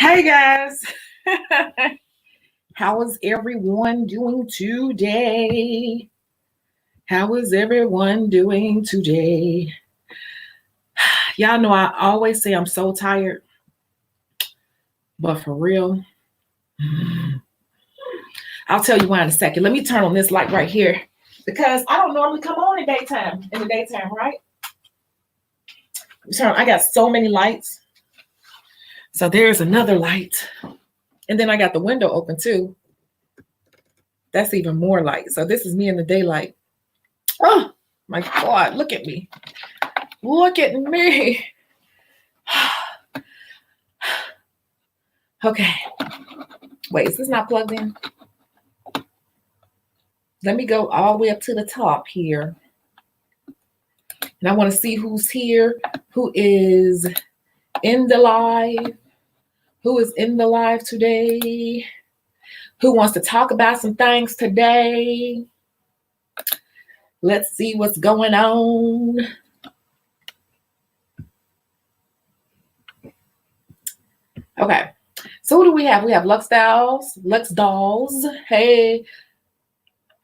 Hey guys, how is everyone doing today? How is everyone doing today? Y'all know I always say I'm so tired, but for real, I'll tell you why in a second. Let me turn on this light right here because I don't normally come on in the daytime, right? I got so many lights. So there's another light. And then I got the window open too. That's even more light. So this is me in the daylight. Oh my God, look at me. Look at me. Okay. Wait, is this not plugged in? Let me go all the way up to the top here. And I want to see who's here, who is in the live, today, who wants to talk about some things today. Let's see what's going on. Okay, so who do we have? We have Lux Dolls. Hey,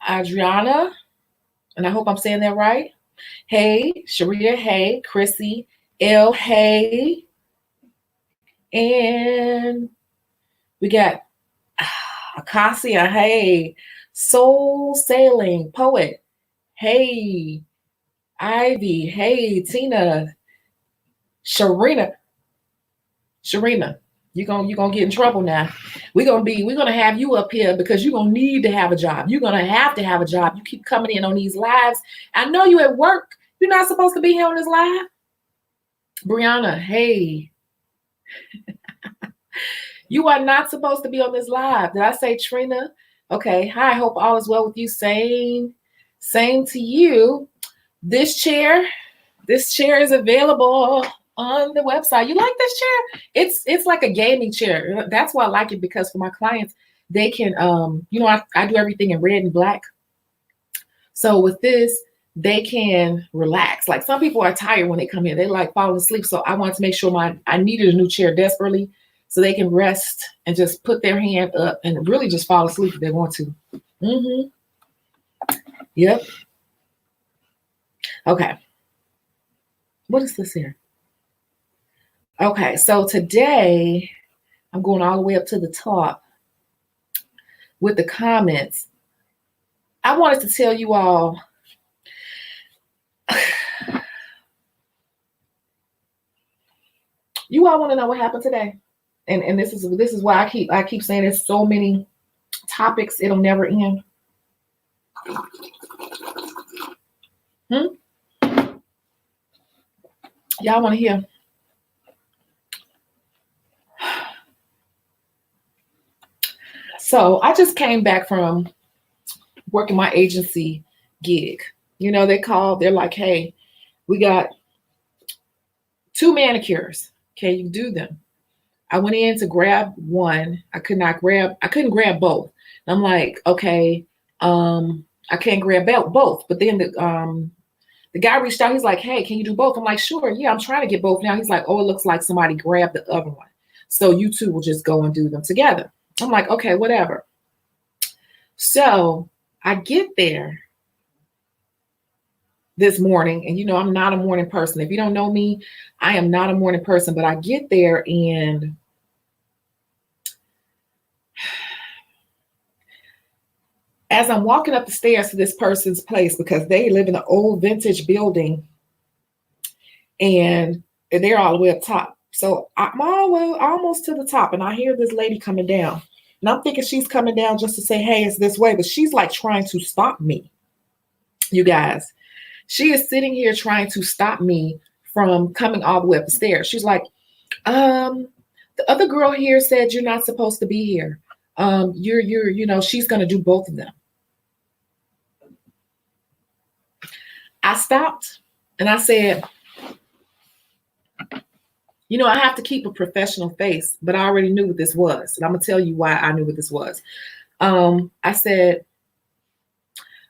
Adriana, and I hope I'm saying that right. Hey, Sharia. Hey, Chrissy. L. Hey, and we got Acacia. Hey, Soul Sailing Poet. Hey, Ivy. Hey, Tina. Sharina, you're gonna get in trouble now. We're gonna have you up here because you're gonna need to have a job. You're gonna have to have a job. You keep coming in on these lives. I know you at work. You're not supposed to be here on this live. Brianna, hey. You are not supposed to be on this live. Did I say Trina? Okay. Hi, hope all is well with you. Same to you. This chair is available on the website. You like this chair? It's like a gaming chair. That's why I like it, because for my clients, they can I do everything in red and black. So with this, they can relax. Like some people are tired when they come in. They like falling asleep. So I wanted to make sure I needed a new chair desperately so they can rest and just put their hand up and really just fall asleep if they want to. Yep. Okay. What is this here? Okay, so today I'm going all the way up to the top with the comments. I wanted to tell you all, you all want to know what happened today, and this is why I keep saying there's so many topics, it'll never end. Y'all want to hear? So I just came back from working my agency gig. You know, they're like, hey, we got 2 manicures. Can you do them? I went in to grab one. I couldn't grab both. And I'm like, okay, I can't grab both. But then the guy reached out. He's like, hey, can you do both? I'm like, sure. Yeah, I'm trying to get both now. He's like, oh, it looks like somebody grabbed the other one. So you two will just go and do them together. I'm like, okay, whatever. So I get there this morning, and I'm not a morning person. If you don't know me, I am not a morning person, but I get there and as I'm walking up the stairs to this person's place, because they live in an old vintage building and they're all the way up top. So I'm almost to the top, and I hear this lady coming down. And I'm thinking she's coming down just to say, hey, it's this way. But she's like trying to stop me. You guys, she is sitting here trying to stop me from coming all the way up the stairs. She's like, the other girl here said you're not supposed to be here. She's going to do both of them. I stopped and I said, I have to keep a professional face, but I already knew what this was. And I'm going to tell you why I knew what this was. I said,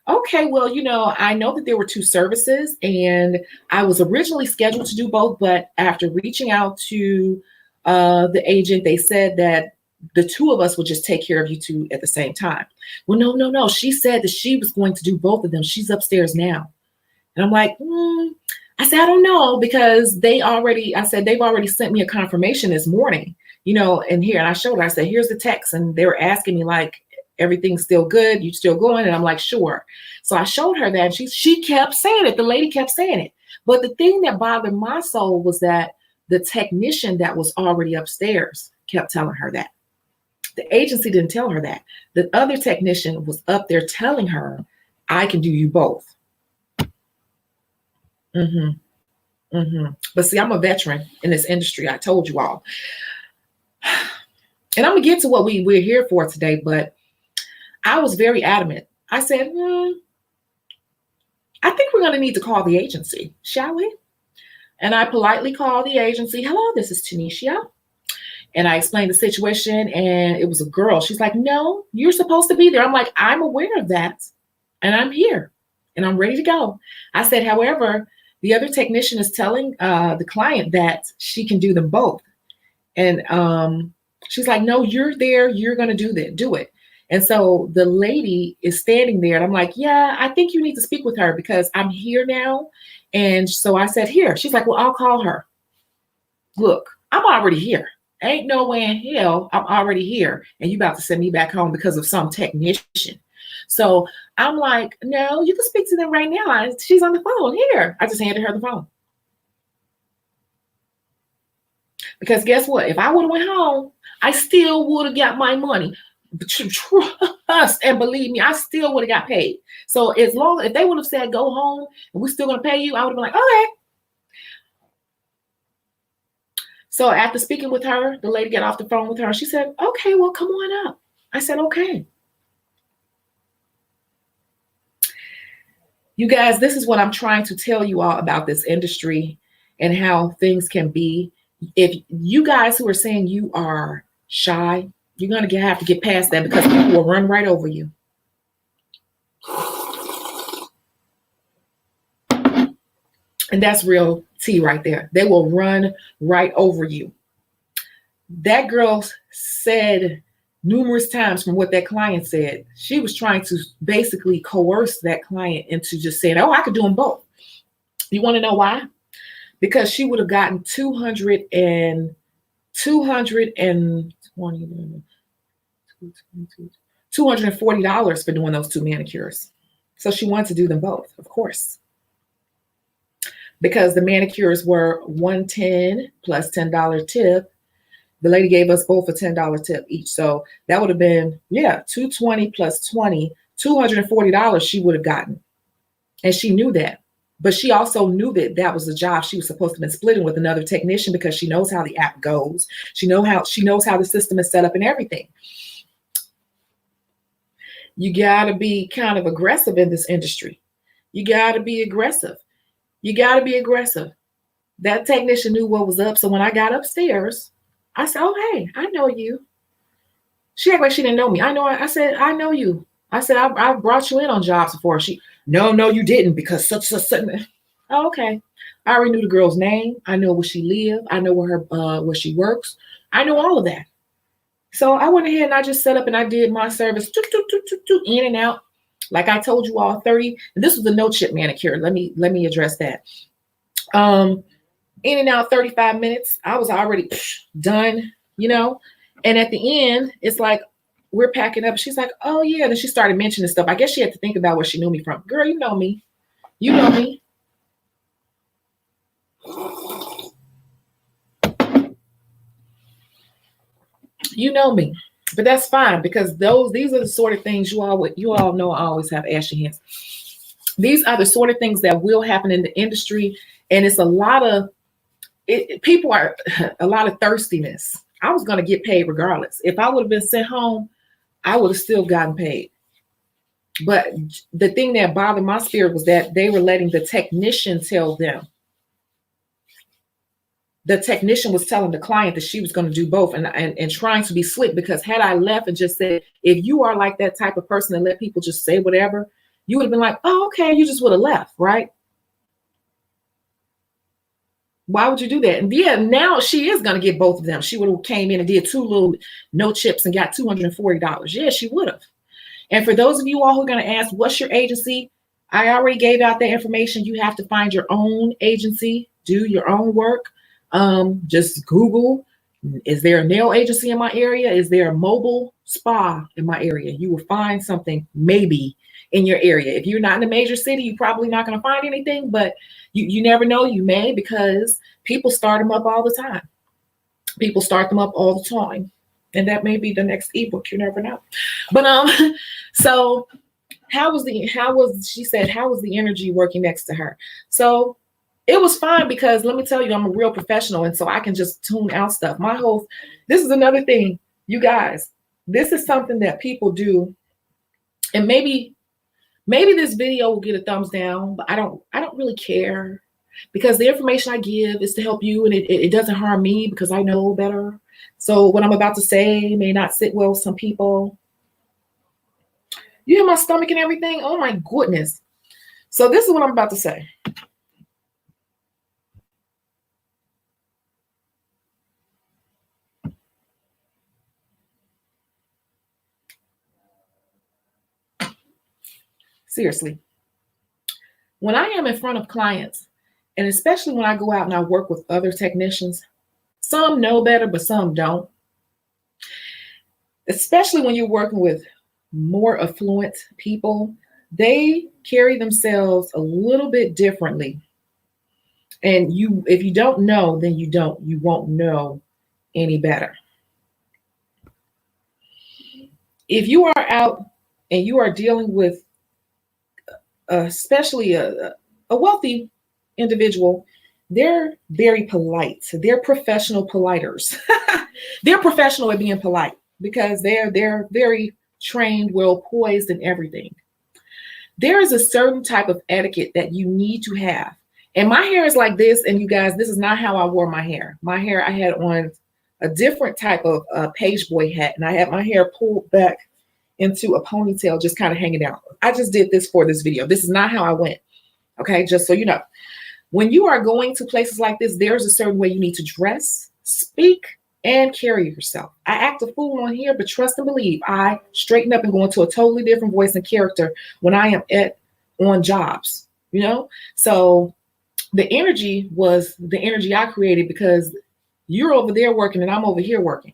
okay, well, I know that there were 2 services and I was originally scheduled to do both, but after reaching out to the agent, they said that the two of us would just take care of you two at the same time. Well, no. She said that she was going to do both of them. She's upstairs now. And I'm like, I said, I don't know, because they've already sent me a confirmation this morning, and here, and I showed her, I said, here's the text. And they were asking me like, everything's still good? You still going? And I'm like, sure. So I showed her that, and she kept saying it. The lady kept saying it. But the thing that bothered my soul was that the technician that was already upstairs kept telling her that. The agency didn't tell her that. The other technician was up there telling her, I can do you both. But see, I'm a veteran in this industry. I told you all. And I'm going to get to what we're here for today, but I was very adamant. I said, I think we're going to need to call the agency, shall we? And I politely called the agency. Hello, this is Tanisha. And I explained the situation, and it was a girl. She's like, no, you're supposed to be there. I'm like, I'm aware of that, and I'm here, and I'm ready to go. I said, however, the other technician is telling the client that she can do them both. And she's like, no, you're there. You're going to do it. And so the lady is standing there, and I'm like, yeah, I think you need to speak with her because I'm here now. And so I said, here. She's like, well, I'll call her. Look, I'm already here. Ain't no way in hell I'm already here and you about to send me back home because of some technician. So I'm like, no, you can speak to them right now. She's on the phone here. I just handed her the phone. Because guess what? If I would have went home, I still would have got my money. But trust and believe me, I still would have got paid. So if they would have said go home and we're still going to pay you, I would have been like, okay. So after speaking with her, the lady got off the phone with her. She said, okay, well, come on up. I said, okay. You guys, this is what I'm trying to tell you all about this industry and how things can be. If you guys who are saying you are shy, you're going to have to get past that because people will run right over you. And that's real tea right there. They will run right over you. That girl said numerous times from what that client said, she was trying to basically coerce that client into just saying, oh, I could do them both. You want to know why? Because she would have gotten $240 for doing those two manicures. So she wanted to do them both, of course. Because the manicures were $110 plus $10 tip. The lady gave us both a $10 tip each. So that would have been, $220 plus $20, $240 she would have gotten. And she knew that. But she also knew that that was the job she was supposed to have been splitting with another technician because she knows how the app goes. She knows how the system is set up and everything. You got to be kind of aggressive in this industry. You got to be aggressive. You got to be aggressive. That technician knew what was up. So when I got upstairs, I said, oh, hey, I know you. She acted like she didn't know me. I said, I know you. I said, I brought you in on jobs before. No, you didn't because such. Oh, okay. I already knew the girl's name. I know where she lived. I know where she works. I know all of that. So I went ahead and I just set up and I did my service in and out. Like I told you all, 30. And this was a no chip manicure. Let me address that. In and out 35 minutes. I was already done, And at the end, it's like we're packing up. She's like, oh yeah. Then she started mentioning stuff. I guess she had to think about where she knew me from. Girl, you know me. You know me. You know me. But that's fine because these are the sort of things you all know I always have ashy hands. These are the sort of things that will happen in the industry, and it's a lot of thirstiness. I was going to get paid regardless. If I would have been sent home, I would have still gotten paid. But the thing that bothered my spirit was that they were letting the technician tell them. The technician was telling the client that she was going to do both and trying to be slick, because had I left and just said, if you are like that type of person that let people just say whatever, you would have been like, oh, okay, you just would have left, right? Why would you do that? And yeah, now she is going to get both of them. She would have came in and did 2 little no chips and got $240. Yeah, she would have. And for those of you all who are going to ask, what's your agency? I already gave out that information. You have to find your own agency, do your own work. Just Google, is there a nail agency in my area? Is there a mobile spa in my area? You will find something maybe in your area. If you're not in a major city, you're probably not going to find anything, but you never know. You may, because people start them up all the time. People start them up all the time. And that may be the next ebook. You never know. But so how was the energy working next to her? So it was fine, because let me tell you, I'm a real professional, and so I can just tune out stuff. This is another thing, you guys. This is something that people do, and maybe this video will get a thumbs down, but I don't really care, because the information I give is to help you, and it doesn't harm me because I know better. So what I'm about to say may not sit well with some people. You hear my stomach and everything? Oh my goodness. So this is what I'm about to say. Seriously. When I am in front of clients, and especially when I go out and I work with other technicians, some know better, but some don't. Especially when you're working with more affluent people, they carry themselves a little bit differently. And if you don't know, then you won't know any better. If you are out and you are dealing with especially a wealthy individual, they're very polite. They're professional politers. They're professional at being polite, because they're very trained, well poised, and everything. There is a certain type of etiquette that you need to have. And my hair is like this, and you guys, this is not how I wore my hair. My hair, I had on a different type of page boy hat, and I had my hair pulled back into a ponytail, just kind of hanging out. I just did this for this video. This is not how I went. Okay, just so you know. When you are going to places like this, there's a certain way you need to dress, speak, and carry yourself. I act a fool on here, but trust and believe, I straighten up and go into a totally different voice and character when I am on jobs, you know? So the energy was the energy I created, because you're over there working and I'm over here working.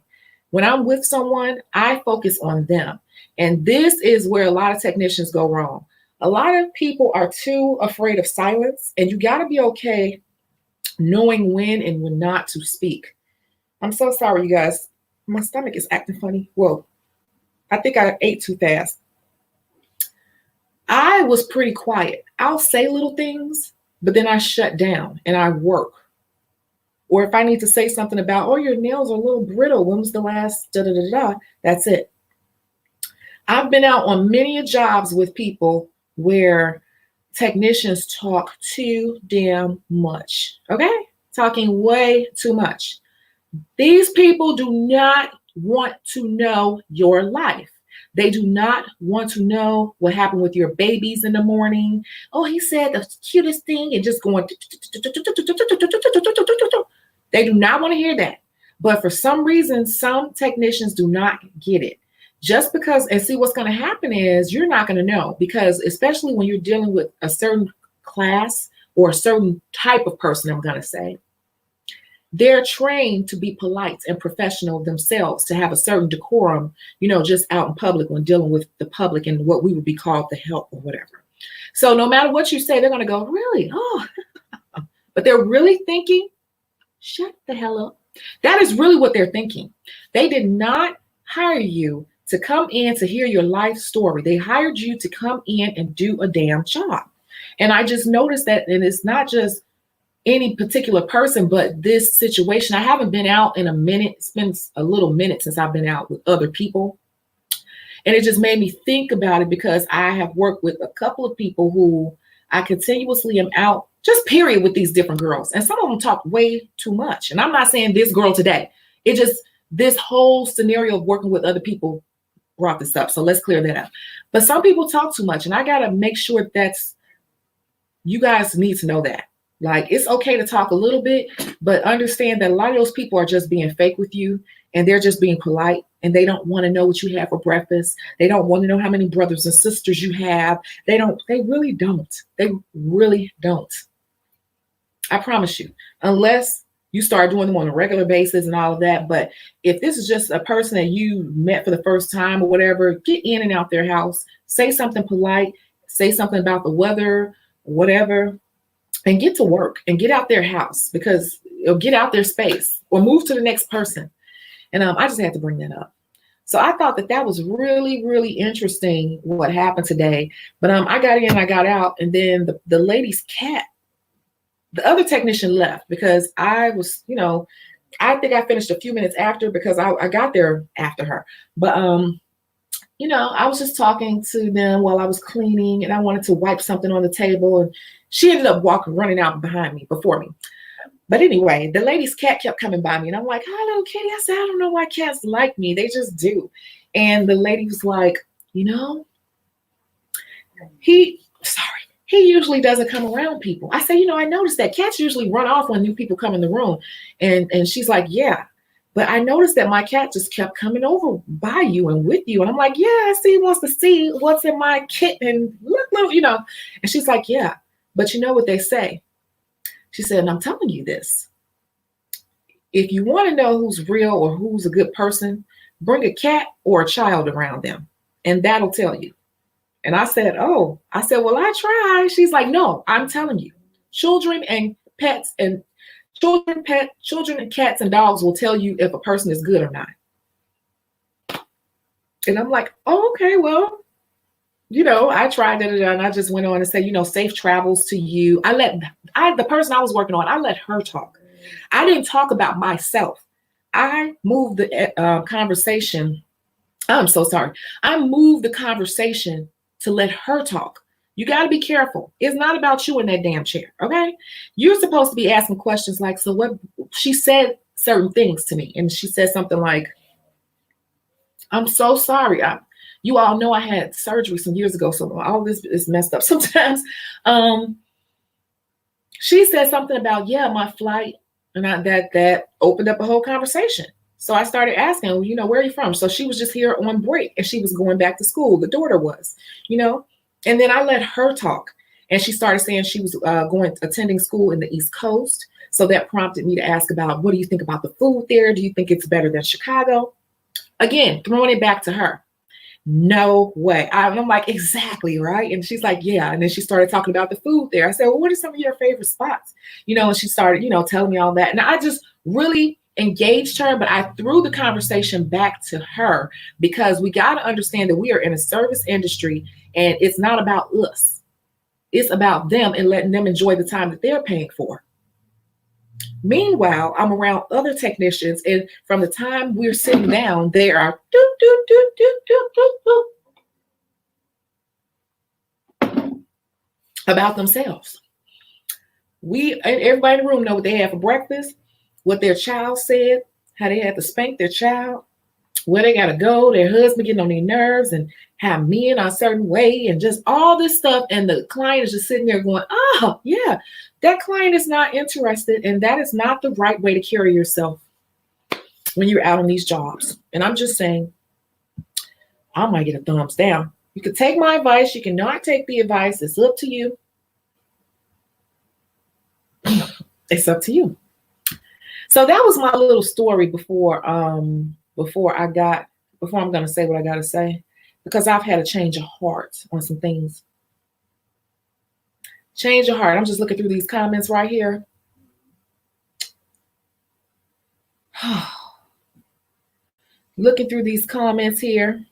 When I'm with someone, I focus on them. And this is where a lot of technicians go wrong. A lot of people are too afraid of silence, and you got to be okay knowing when and when not to speak. I'm so sorry, you guys. My stomach is acting funny. Whoa, I think I ate too fast. I was pretty quiet. I'll say little things, but then I shut down and I work. Or if I need to say something about, oh, your nails are a little brittle, when was the last da-da-da-da, that's it. I've been out on many jobs with people where technicians talk too damn much, okay? Talking way too much. These people do not want to know your life. They do not want to know what happened with your babies in the morning. Oh, he said the cutest thing, and just going. They do not want to hear that. But for some reason, some technicians do not get it. Just because, and see, what's going to happen is you're not going to know, because especially when you're dealing with a certain class or a certain type of person, I'm going to say, they're trained to be polite and professional themselves, to have a certain decorum, you know, just out in public when dealing with the public and what we would be called the help or whatever. So no matter what you say, they're going to go, really? Oh, but they're really thinking, shut the hell up. That is really what they're thinking. They did not hire you to come in to hear your life story. They hired you to come in and do a damn job. And I just noticed that, and it's not just any particular person, but this situation. I haven't been out in a minute. It's been a little minute since I've been out with other people. And it just made me think about it, because I have worked with a couple of people who I continuously am out, just period, with these different girls. And some of them talk way too much. And I'm not saying this girl today. It just, this whole scenario of working with other people brought this up. So let's clear that up. But some people talk too much, and I got to make sure that's, you guys need to know that. Like, it's okay to talk a little bit, but understand that a lot of those people are just being fake with you, and they're just being polite, and they don't want to know what you have for breakfast. They don't want to know how many brothers and sisters you have. They really don't. They really don't. I promise you, unless you start doing them on a regular basis and all of that. But if this is just a person that you met for the first time or whatever, get in and out their house, say something polite, say something about the weather, whatever, and get to work and get out their house, because it'll get out their space, or move to the next person. And I just had to bring that up. So I thought that was really, really interesting what happened today. But I got in, I got out, and then the lady's cat, the other technician left, because I was, I think I finished a few minutes after, because I got there after her. But, I was just talking to them while I was cleaning, and I wanted to wipe something on the table, and she ended up running out before me. But anyway, the lady's cat kept coming by me, and I'm like, "Hi, little kitty." I said, "I don't know why cats like me. They just do." And the lady was like, he usually doesn't come around people. I say, I noticed that cats usually run off when new people come in the room. And she's like, "Yeah, but I noticed that my cat just kept coming over by you and with you." And I'm like, "Yeah, I see, he wants to see what's in my kitten. And look, And she's like, "Yeah, but you know what they say?" She said, "And I'm telling you this. If you want to know who's real or who's a good person, bring a cat or a child around them, and that'll tell you." And I said, "Oh," I said, "Well, I try." She's like, "No, I'm telling you, children and cats and cats and dogs will tell you if a person is good or not." And I'm like, "Oh, okay, well, I tried that, and I just went on and said, safe travels to you." The person I was working on, I let her talk. I didn't talk about myself. I moved the conversation. I'm so sorry. I moved the conversation to let her talk. You got to be careful. It's not about you in that damn chair, okay? You're supposed to be asking questions like, so what? She said certain things to me, and she said something like, "I'm so sorry. You all know I had surgery some years ago, so all this is messed up sometimes." She said something about, "Yeah, my flight," and that opened up a whole conversation. So I started asking, "Well, where are you from?" So she was just here on break, and she was going back to school. The daughter was, and then I let her talk, and she started saying she was attending school in the East Coast. So that prompted me to ask about, what do you think about the food there? Do you think it's better than Chicago? Again, throwing it back to her. No way. I'm like, exactly, right? And she's like, "Yeah." And then she started talking about the food there. I said, "Well, what are some of your favorite spots?" And she started, telling me all that. And I just really engaged her, but I threw the conversation back to her, because we got to understand that we are in a service industry, and it's not about us. It's about them and letting them enjoy the time that they're paying for. Meanwhile, I'm around other technicians, and from the time we're sitting down, they are about themselves. Everybody in the room know what they had for breakfast, what their child said, how they had to spank their child, where they got to go, their husband getting on their nerves, and how men are a certain way, and just all this stuff. And the client is just sitting there going, "Oh, yeah, that client is not interested." And that is not the right way to carry yourself when you're out on these jobs. And I'm just saying, I might get a thumbs down. You can take my advice. You cannot take the advice. It's up to you. It's up to you. So that was my little story before I'm going to say what I got to say, because I've had a change of heart on some things. Change of heart. I'm just looking through these comments right here. Looking through these comments here.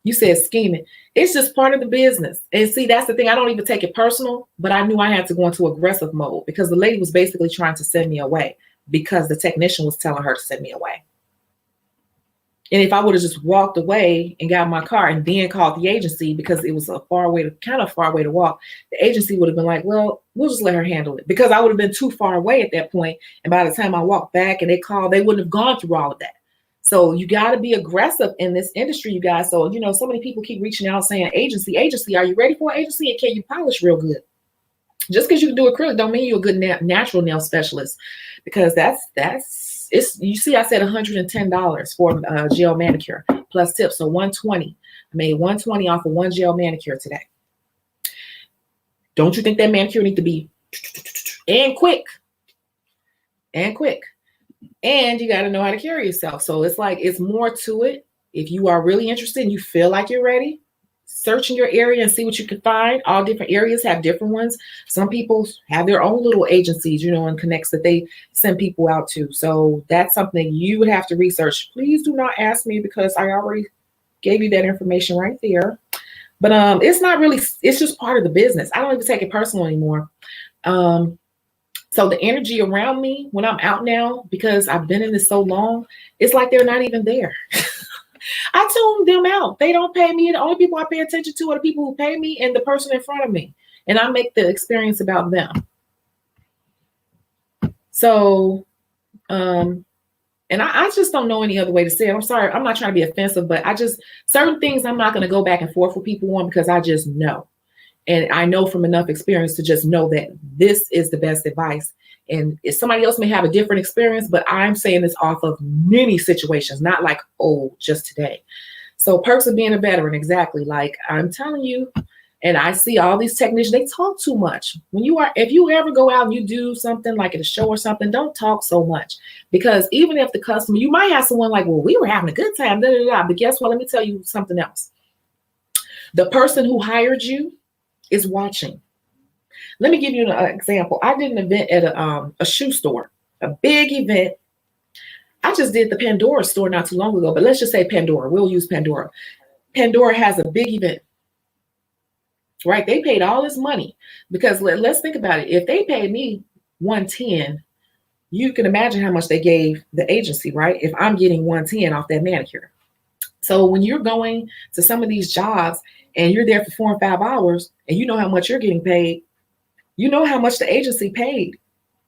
You said scheming. It's just part of the business. And see, that's the thing. I don't even take it personal, but I knew I had to go into aggressive mode, because the lady was basically trying to send me away, because the technician was telling her to send me away. And if I would have just walked away and got in my car and then called the agency, because it was kind of far away to walk, the agency would have been like, "Well, we'll just let her handle it," because I would have been too far away at that point. And by the time I walked back and they called, they wouldn't have gone through all of that. So you got to be aggressive in this industry, you guys. So, so many people keep reaching out saying, agency, are you ready for an agency? And can you polish real good? Just because you can do acrylic don't mean you're a good natural nail specialist, because it's, you see, I said $110 for a gel manicure plus tips, so 120. I made 120 off of one gel manicure today. Don't you think that manicure need to be and quick and quick? And you got to know how to carry yourself. So it's like, it's more to it. If you are really interested and you feel like you're ready, search in your area and see what you can find. All different areas have different ones. Some people have their own little agencies, you know, and connects that they send people out to. So that's something you would have to research. Please do not ask me, because I already gave you that information right there. But it's not really, it's just part of the business. I don't even take it personal anymore. So the energy around me when I'm out now, because I've been in this so long, it's like they're not even there. I tune them out. They don't pay me. The only people I pay attention to are the people who pay me and the person in front of me. And I make the experience about them. So, and I just don't know any other way to say it. I'm sorry. I'm not trying to be offensive, but certain things I'm not going to go back and forth with people on, because I just know. And I know from enough experience to just know that this is the best advice. And if somebody else may have a different experience, but I'm saying this off of many situations, not like, oh, just today. So perks of being a veteran, exactly. Like I'm telling you, and I see all these technicians, they talk too much. If you ever go out and you do something like at a show or something, don't talk so much. Because even if the customer, you might have someone like, well, we were having a good time, da, da, da. But guess what? Let me tell you something else. The person who hired you is watching. Let me give you an example. I did an event at a shoe store, a big event. I just did the Pandora store not too long ago, but let's just say Pandora. We'll use Pandora. Pandora has a big event, right? They paid all this money, because let's think about it. If they paid me $110, you can imagine how much they gave the agency, right? If I'm getting $110 off that manicure. So when you're going to some of these jobs and you're there for 4 and 5 hours, and you know how much you're getting paid, you know how much the agency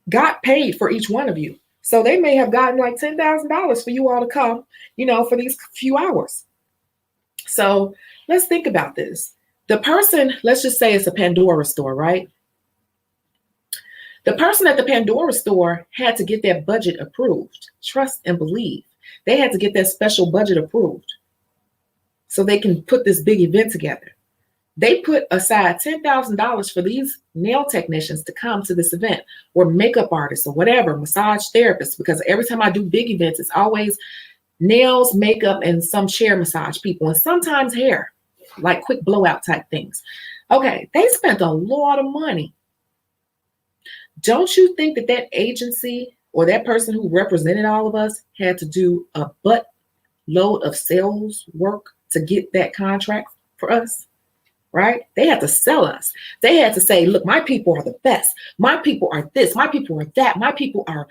got paid for each one of you. So they may have gotten like $10,000 for you all to come, you know, for these few hours. So let's think about this. The person, let's just say it's a Pandora store, right? The person at the Pandora store had to get their budget approved. Trust and believe. They had to get that special budget approved so they can put this big event together. They put aside $10,000 for these nail technicians to come to this event, or makeup artists or whatever, massage therapists, because every time I do big events, it's always nails, makeup, and some chair massage people, and sometimes hair, like quick blowout type things. Okay, they spent a lot of money. Don't you think that that agency or that person who represented all of us had to do a buttload of sales work to get that contract for us? Right? They had to sell us. They had to say, look, my people are the best. My people are this. My people are that. My people are,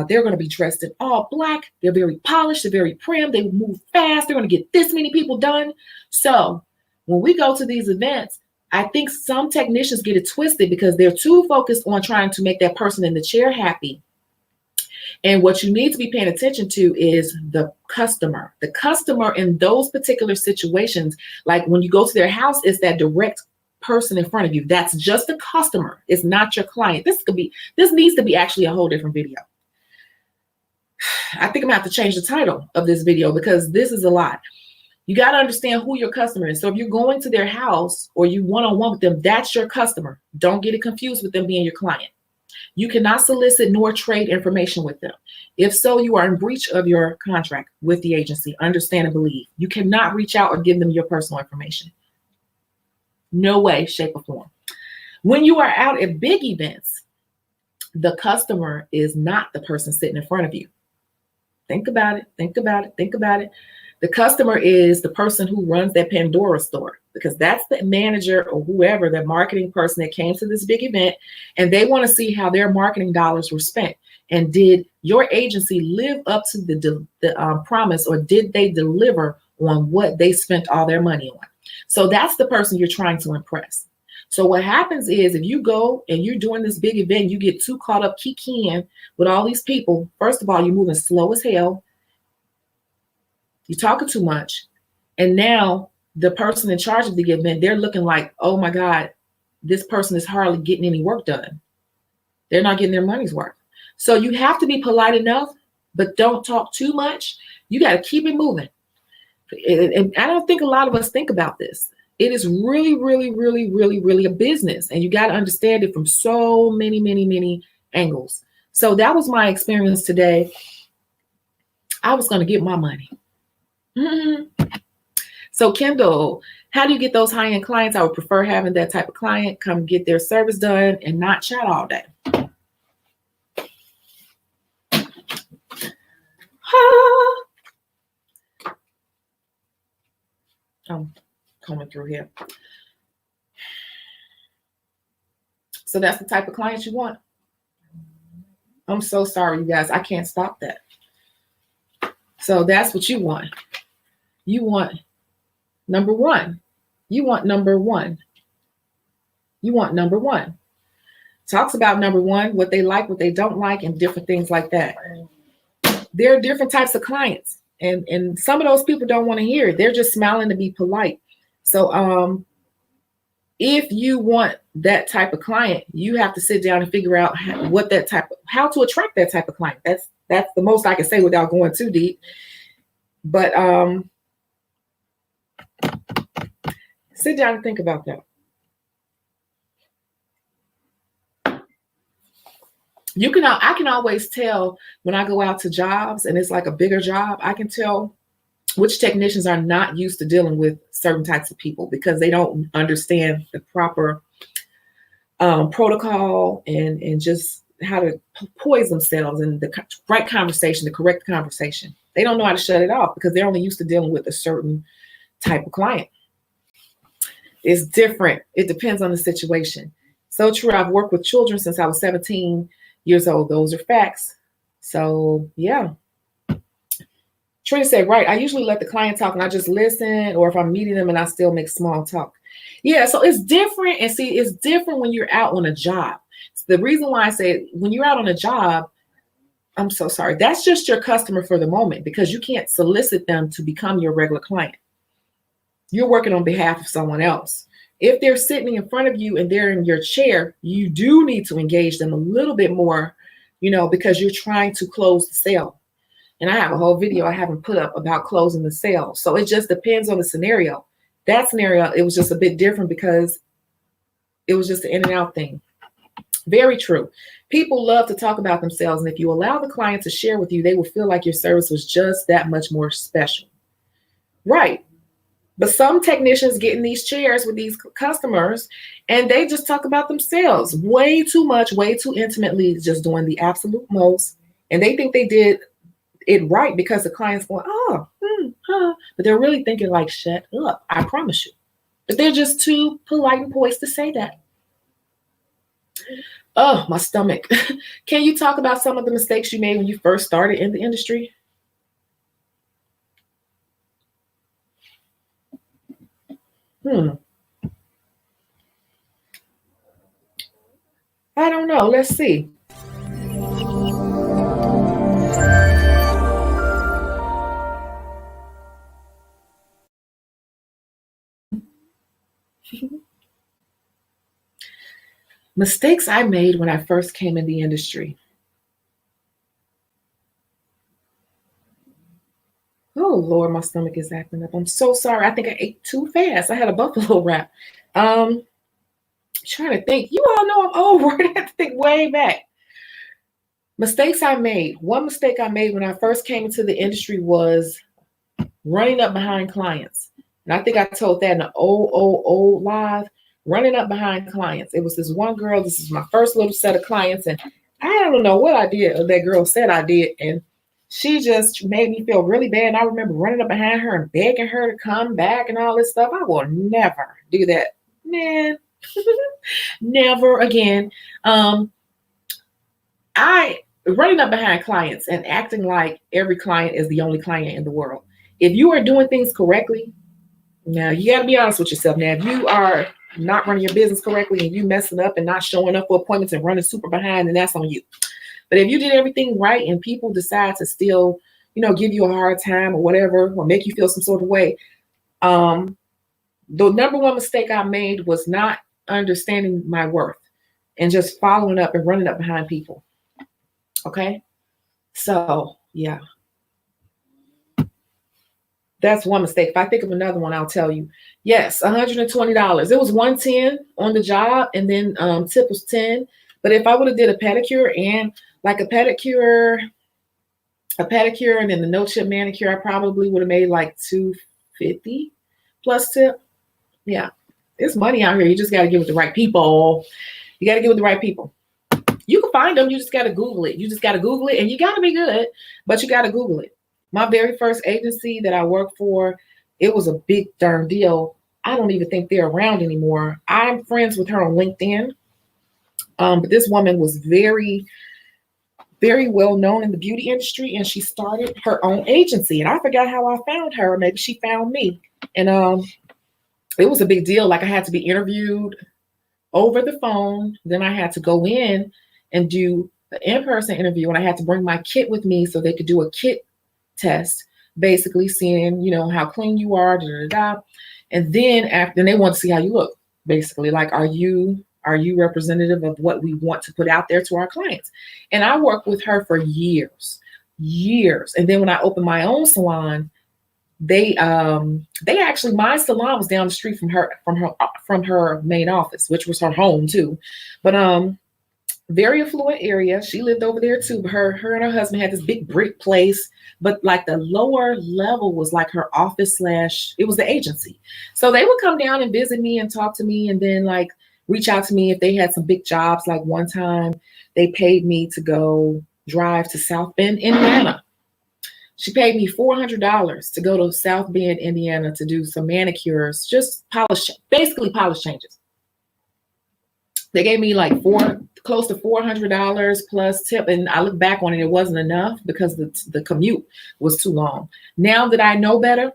they're going to be dressed in all black. They're very polished. They're very prim. They move fast. They're going to get this many people done. So when we go to these events, I think some technicians get it twisted because they're too focused on trying to make that person in the chair happy. And what you need to be paying attention to is the customer. The customer in those particular situations, like when you go to their house, is that direct person in front of you. That's just the customer. It's not your client. This needs to be actually a whole different video. I think I'm gonna have to change the title of this video because this is a lot. You got to understand who your customer is. So if you're going to their house or you one-on-one with them, that's your customer. Don't get it confused with them being your client. You cannot solicit nor trade information with them. If so, you are in breach of your contract with the agency. Understand and believe. You cannot reach out or give them your personal information. No way, shape, or form. When you are out at big events, the customer is not the person sitting in front of you. Think about it. Think about it. Think about it. The customer is the person who runs that Pandora store, because that's the manager or whoever, the marketing person that came to this big event, and they want to see how their marketing dollars were spent. And did your agency live up to the promise, or did they deliver on what they spent all their money on? So that's the person you're trying to impress. So what happens is if you go and you're doing this big event, you get too caught up kikiing with all these people. First of all, you're moving slow as hell. You're talking too much. And now the person in charge of the event, they're looking like, oh my God, this person is hardly getting any work done. They're not getting their money's worth. So you have to be polite enough, but don't talk too much. You got to keep it moving. And I don't think a lot of us think about this. It is really, really, really, really, really a business. And you got to understand it from so many, many, many angles. So that was my experience today. I was going to get my money. So Kendall, how do you get those high-end clients? I would prefer having that type of client come get their service done and not chat all day. I'm coming through here. So that's the type of client you want. I'm so sorry, you guys. I can't stop that. So that's what you want. You want number one. You want number one. You want number one. Talks about number one, what they like, what they don't like, and different things like that. There are different types of clients. And some of those people don't want to hear it. They're just smiling to be polite. So if you want that type of client, you have to sit down and figure out how to attract that type of client. That's the most I can say without going too deep. But sit down and think about that. I can always tell when I go out to jobs and it's like a bigger job, I can tell which technicians are not used to dealing with certain types of people because they don't understand the proper protocol and just how to poise themselves and the right conversation, the correct conversation. They don't know how to shut it off because they're only used to dealing with a certain type of client. It's different. It depends on the situation. So true. I've worked with children since I was 17 years old. Those are facts. So yeah. Trina said, right, I usually let the client talk and I just listen, or if I'm meeting them and I still make small talk. Yeah, so it's different. And see, it's different when you're out on a job. So the reason why I say when you're out on a job, I'm so sorry, that's just your customer for the moment because you can't solicit them to become your regular client. You're working on behalf of someone else. If they're sitting in front of you and they're in your chair, you do need to engage them a little bit more, because you're trying to close the sale. And I have a whole video I haven't put up about closing the sale. So it just depends on the scenario. That scenario, it was just a bit different because it was just an in and out thing. Very true. People love to talk about themselves. And if you allow the client to share with you, they will feel like your service was just that much more special. Right. But some technicians get in these chairs with these customers and they just talk about themselves way too much, way too intimately, just doing the absolute most. And they think they did it right because the client's going, but they're really thinking like, shut up, I promise you. But they're just too polite and poised to say that. Oh, my stomach. Can you talk about some of the mistakes you made when you first started in the industry? I don't know. Let's see. Mistakes I made when I first came in the industry. Oh, Lord, my stomach is acting up. I'm so sorry. I think I ate too fast. I had a buffalo wrap. Trying to think. You all know I'm old. We're going to have to think way back. Mistakes I made. One mistake I made when I first came into the industry was running up behind clients. And I think I told that in an old live. Running up behind clients. It was this one girl. This is my first little set of clients. And I don't know what I did. Or that girl said I did. And she just made me feel really bad. And I remember running up behind her and begging her to come back and all this stuff. I will never do that. Man, never again. I running up behind clients and acting like every client is the only client in the world. If you are doing things correctly, now you got to be honest with yourself. Now, if you are not running your business correctly and you messing up and not showing up for appointments and running super behind, then that's on you. But if you did everything right and people decide to still, give you a hard time or whatever, or make you feel some sort of way, the number one mistake I made was not understanding my worth and just following up and running up behind people. Okay. So yeah, that's one mistake. If I think of another one, I'll tell you. Yes, $120. It was $110 on the job, and then tip was 10. But if I would have did a pedicure and like a pedicure, and then the no chip manicure, I probably would have made like $250 plus tip. Yeah, it's money out here. You just got to get with the right people. You got to get with the right people. You can find them. You just got to Google it. You just got to Google it, and you got to be good, but you got to Google it. My very first agency that I worked for, it was a big darn deal. I don't even think they're around anymore. I'm friends with her on LinkedIn. But this woman was very, very well known in the beauty industry, and she started her own agency. And I forgot how I found her. Maybe she found me. And it was a big deal. Like I had to be interviewed over the phone. Then I had to go in and do an in-person interview, and I had to bring my kit with me so they could do a kit test, basically seeing, you know, how clean you are, and then after, they want to see how you look, basically, like, are you representative of what we want to put out there to our clients? And I worked with her for years. And then when I opened my own salon, they actually, my salon was down the street from her main office, which was her home too, but very affluent area. She lived over there too. Her and her husband had this big brick place, but like the lower level was like her office / it was the agency. So they would come down and visit me and talk to me, and then like reach out to me if they had some big jobs. Like one time they paid me to go drive to South Bend, Indiana. She paid me $400 to go to South Bend, Indiana to do some manicures, just basically polish changes. They gave me like close to $400 plus tip. And I look back on it, it wasn't enough because the commute was too long. Now that I know better,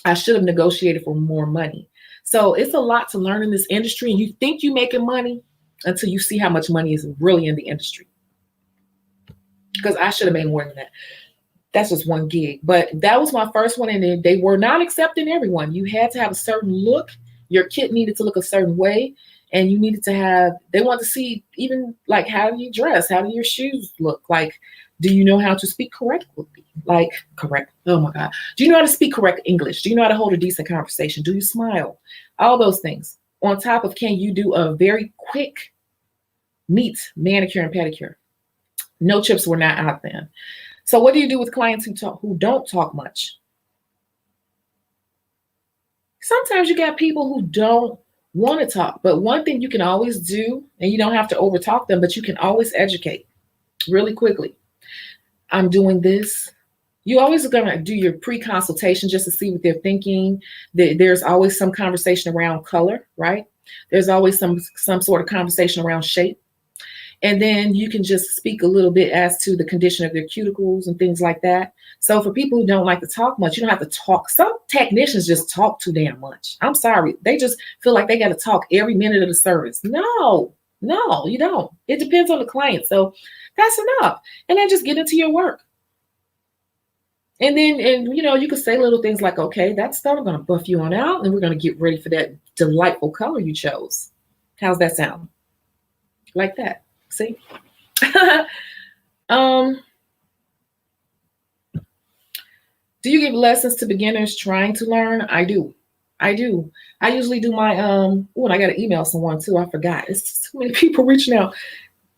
I should have negotiated for more money. So it's a lot to learn in this industry. And you think you're making money until you see how much money is really in the industry. Because I should have made more than that. That's just one gig. But that was my first one. And they were not accepting everyone. You had to have a certain look. Your kit needed to look a certain way. And you needed to have, they want to see even like, how do you dress? How do your shoes look? Like, do you know how to speak correctly? Like, correct. Oh my God. Do you know how to speak correct English? Do you know how to hold a decent conversation? Do you smile? All those things. On top of, can you do a very quick, neat manicure and pedicure? No chips were not out then. So what do you do with clients who don't talk much? Sometimes you got people who don't want to talk, but one thing you can always do, and you don't have to over talk them, but you can always educate really quickly. I'm doing this. You always are going to do your pre-consultation just to see what they're thinking. There's always some conversation around color, right? There's always some sort of conversation around shape. And then you can just speak a little bit as to the condition of their cuticles and things like that. So for people who don't like to talk much, you don't have to talk. Some technicians just talk too damn much. I'm sorry. They just feel like they got to talk every minute of the service. No, you don't. It depends on the client. So that's enough. And then just get into your work. And then, you know, you could say little things like, okay, that's done. I'm going to buff you on out, and we're going to get ready for that delightful color you chose. How's that sound? Like that. See? Do you give lessons to beginners trying to learn? I do. I usually do my, and I got to email someone too. I forgot. It's too many people reaching out.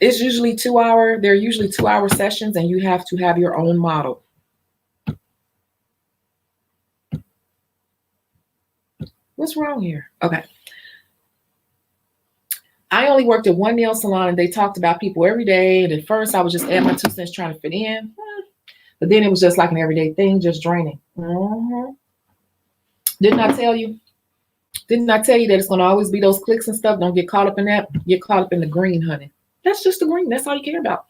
It's usually they're usually 2-hour sessions, and you have to have your own model. What's wrong here? Okay. I only worked at one nail salon, and they talked about people every day. And at first I was just adding my 2 cents trying to fit in. But then it was just like an everyday thing, just draining. Didn't I tell you that it's going to always be those clicks and stuff? Don't get caught up in that. Get caught up in the green, honey. That's just the green. That's all you care about.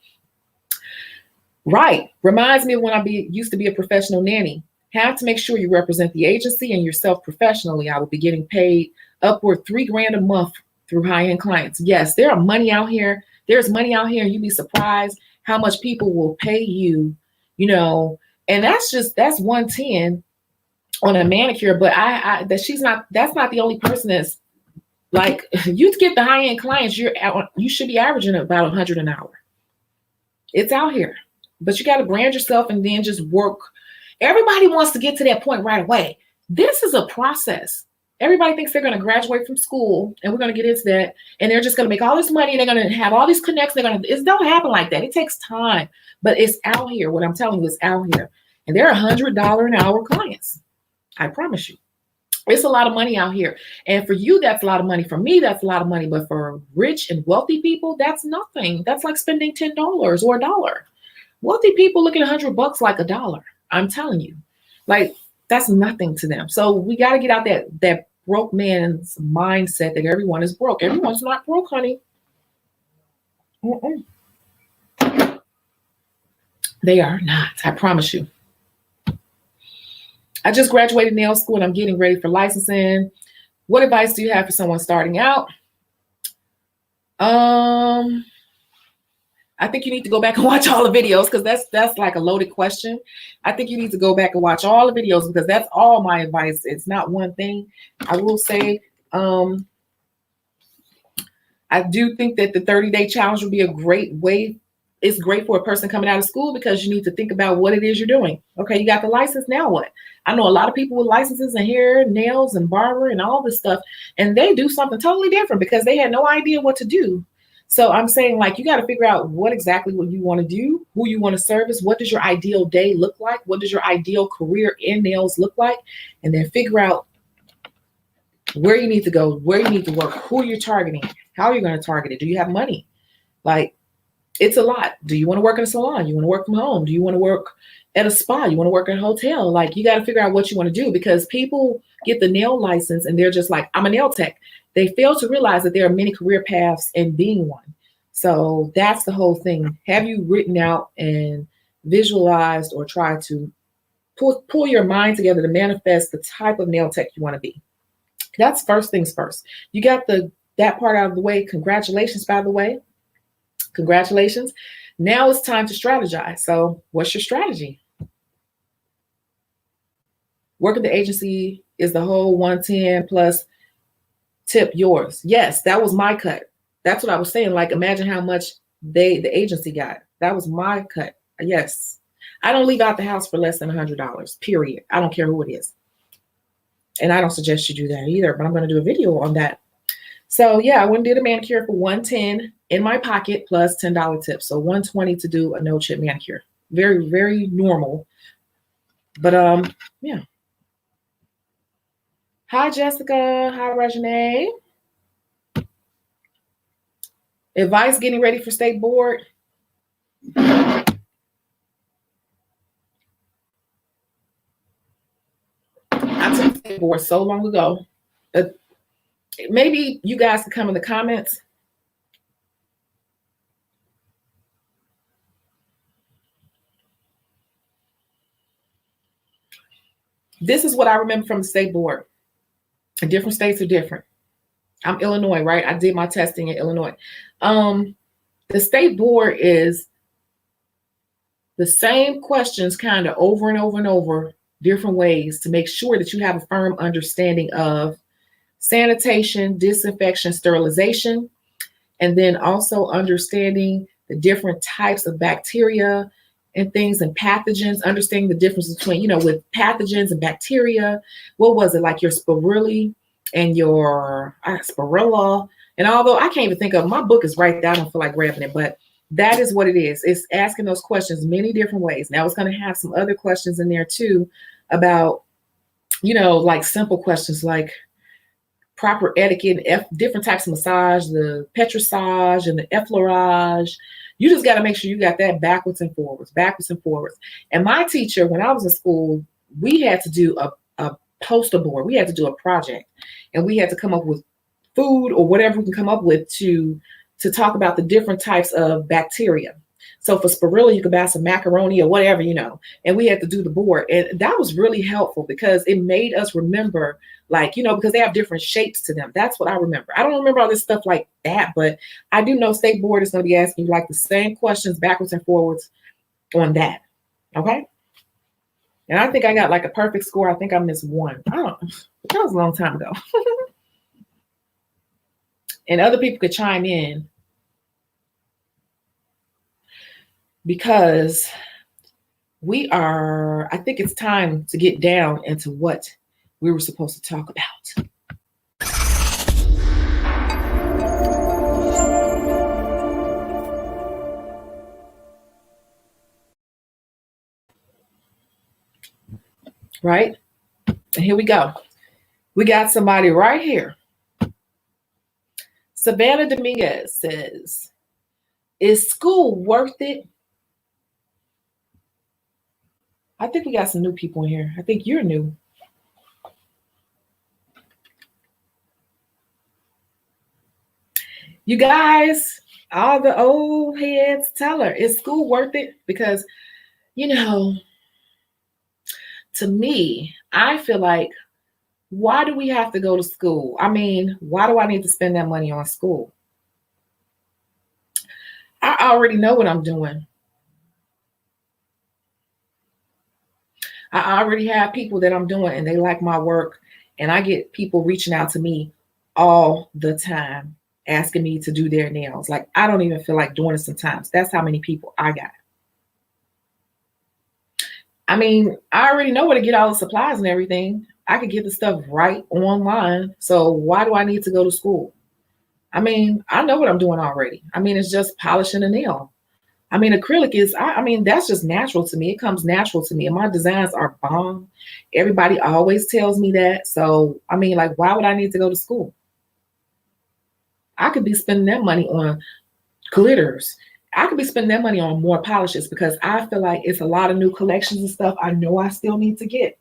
Right. Reminds me of when I used to be a professional nanny. Have to make sure you represent the agency and yourself professionally. I would be getting paid upward $3,000 a month through high-end clients. Yes, there are money out here. There's money out here, and you'd be surprised how much people will pay you, you know, and that's $110 on a manicure. But that's not the only person Like you get the high-end clients, you should be averaging about 100 an hour. It's out here, but you got to brand yourself and then just work. Everybody wants to get to that point right away. This is a process. Everybody thinks they're going to graduate from school, and we're going to get into that, and they're just going to make all this money, and they're going to have all these connects. It don't happen like that. It takes time, but it's out here. What I'm telling you is out here, and they're $100 an hour clients. I promise you. It's a lot of money out here. And for you, that's a lot of money. For me, that's a lot of money. But for rich and wealthy people, that's nothing. That's like spending $10 or $1. Wealthy people look at $100 like $1. I'm telling you, like that's nothing to them. So we got to get out that broke man's mindset that everyone is broke. Everyone's not broke, honey. They are not. I promise you. I just graduated nail school and I'm getting ready for licensing. What advice do you have for someone starting out? I think you need to go back and watch all the videos because that's like a loaded question. I think you need to go back and watch all the videos because that's all my advice. It's not one thing. I will say, I do think that the 30-day challenge would be a great way. It's great for a person coming out of school because you need to think about what it is you're doing. Okay, you got the license, now what? I know a lot of people with licenses in hair, nails, and barber and all this stuff, and they do something totally different because they had no idea what to do. So I'm saying, like, you got to figure out what exactly what you want to do, who you want to service, what does your ideal day look like, what does your ideal career in nails look like, and then figure out where you need to go, where you need to work, who you're targeting, how you're going to target it. Do you have money? Like, it's a lot. Do you want to work in a salon? You want to work from home? Do you want to work at a spa? You want to work at a hotel? Like, you got to figure out what you want to do because people get the nail license and they're just like, I'm a nail tech. They fail to realize that there are many career paths in being one. So that's the whole thing. Have you written out and visualized or tried to pull your mind together to manifest the type of nail tech you want to be? That's first things first. You got that part out of the way. Congratulations, by the way. Congratulations. Now it's time to strategize. So what's your strategy? Work at the agency is the whole 110 plus tip yours. Yes, that was my cut. That's what I was saying. Like, imagine how much the agency got. That was my cut. Yes. I don't leave out the house for less than $100, period. I don't care who it is. And I don't suggest you do that either, but I'm going to do a video on that. So yeah, I went and did a manicure for $110 in my pocket plus $10 tip. So $120 to do a no chip manicure. Very, very normal. But yeah. Hi, Jessica. Hi, Regine. Advice getting ready for state board. I took state board so long ago. Maybe you guys can come in the comments. This is what I remember from the state board. Different states are different. I'm Illinois, right? I did my testing in Illinois. The state board is the same questions kind of over and over and over, different ways to make sure that you have a firm understanding of sanitation, disinfection, sterilization, and then also understanding the different types of bacteria and things and pathogens, understanding the difference between, with pathogens and bacteria. What was it, like your spirulli and your spirilla? And although I can't even think of, my book is right there, I don't feel like grabbing it, but that is what it is. It's asking those questions many different ways. Now it's going to have some other questions in there too about, like simple questions like proper etiquette, different types of massage, the petrissage and the effleurage. You just got to make sure you got that backwards and forwards. And my teacher, when I was in school, we had to do a poster board. We had to do a project, and we had to come up with food or whatever we can come up with to talk about the different types of bacteria. So for spirulina, you could buy some macaroni or whatever, and we had to do the board. And that was really helpful because it made us remember, like, because they have different shapes to them. That's what I remember. I don't remember all this stuff like that, but I do know state board is going to be asking you like the same questions backwards and forwards on that. Okay. And I think I got like a perfect score. I think I missed one. I don't know. That was a long time ago. And other people could chime in, because I think it's time to get down into what we were supposed to talk about. Right? And here we go. We got somebody right here. Savannah Dominguez says, is school worth it? I think we got some new people in here. I think you're new. You guys, all the old heads, tell her, is school worth it? Because, you know, to me, I feel like, why do we have to go to school? I mean, why do I need to spend that money on school? I already know what I'm doing. I already have people that I'm doing and they like my work, and I get people reaching out to me all the time asking me to do their nails. Like, I don't even feel like doing it sometimes. That's how many people I got. I mean, I already know where to get all the supplies and everything. I could get the stuff right online. So why do I need to go to school? I mean, I know what I'm doing already. I mean, it's just polishing a nail. I mean, acrylic is, I mean, that's just natural to me. It comes natural to me. And my designs are bomb. Everybody always tells me that. So, I mean, like, why would I need to go to school? I could be spending that money on glitters. I could be spending that money on more polishes, because I feel like it's a lot of new collections and stuff I know I still need to get.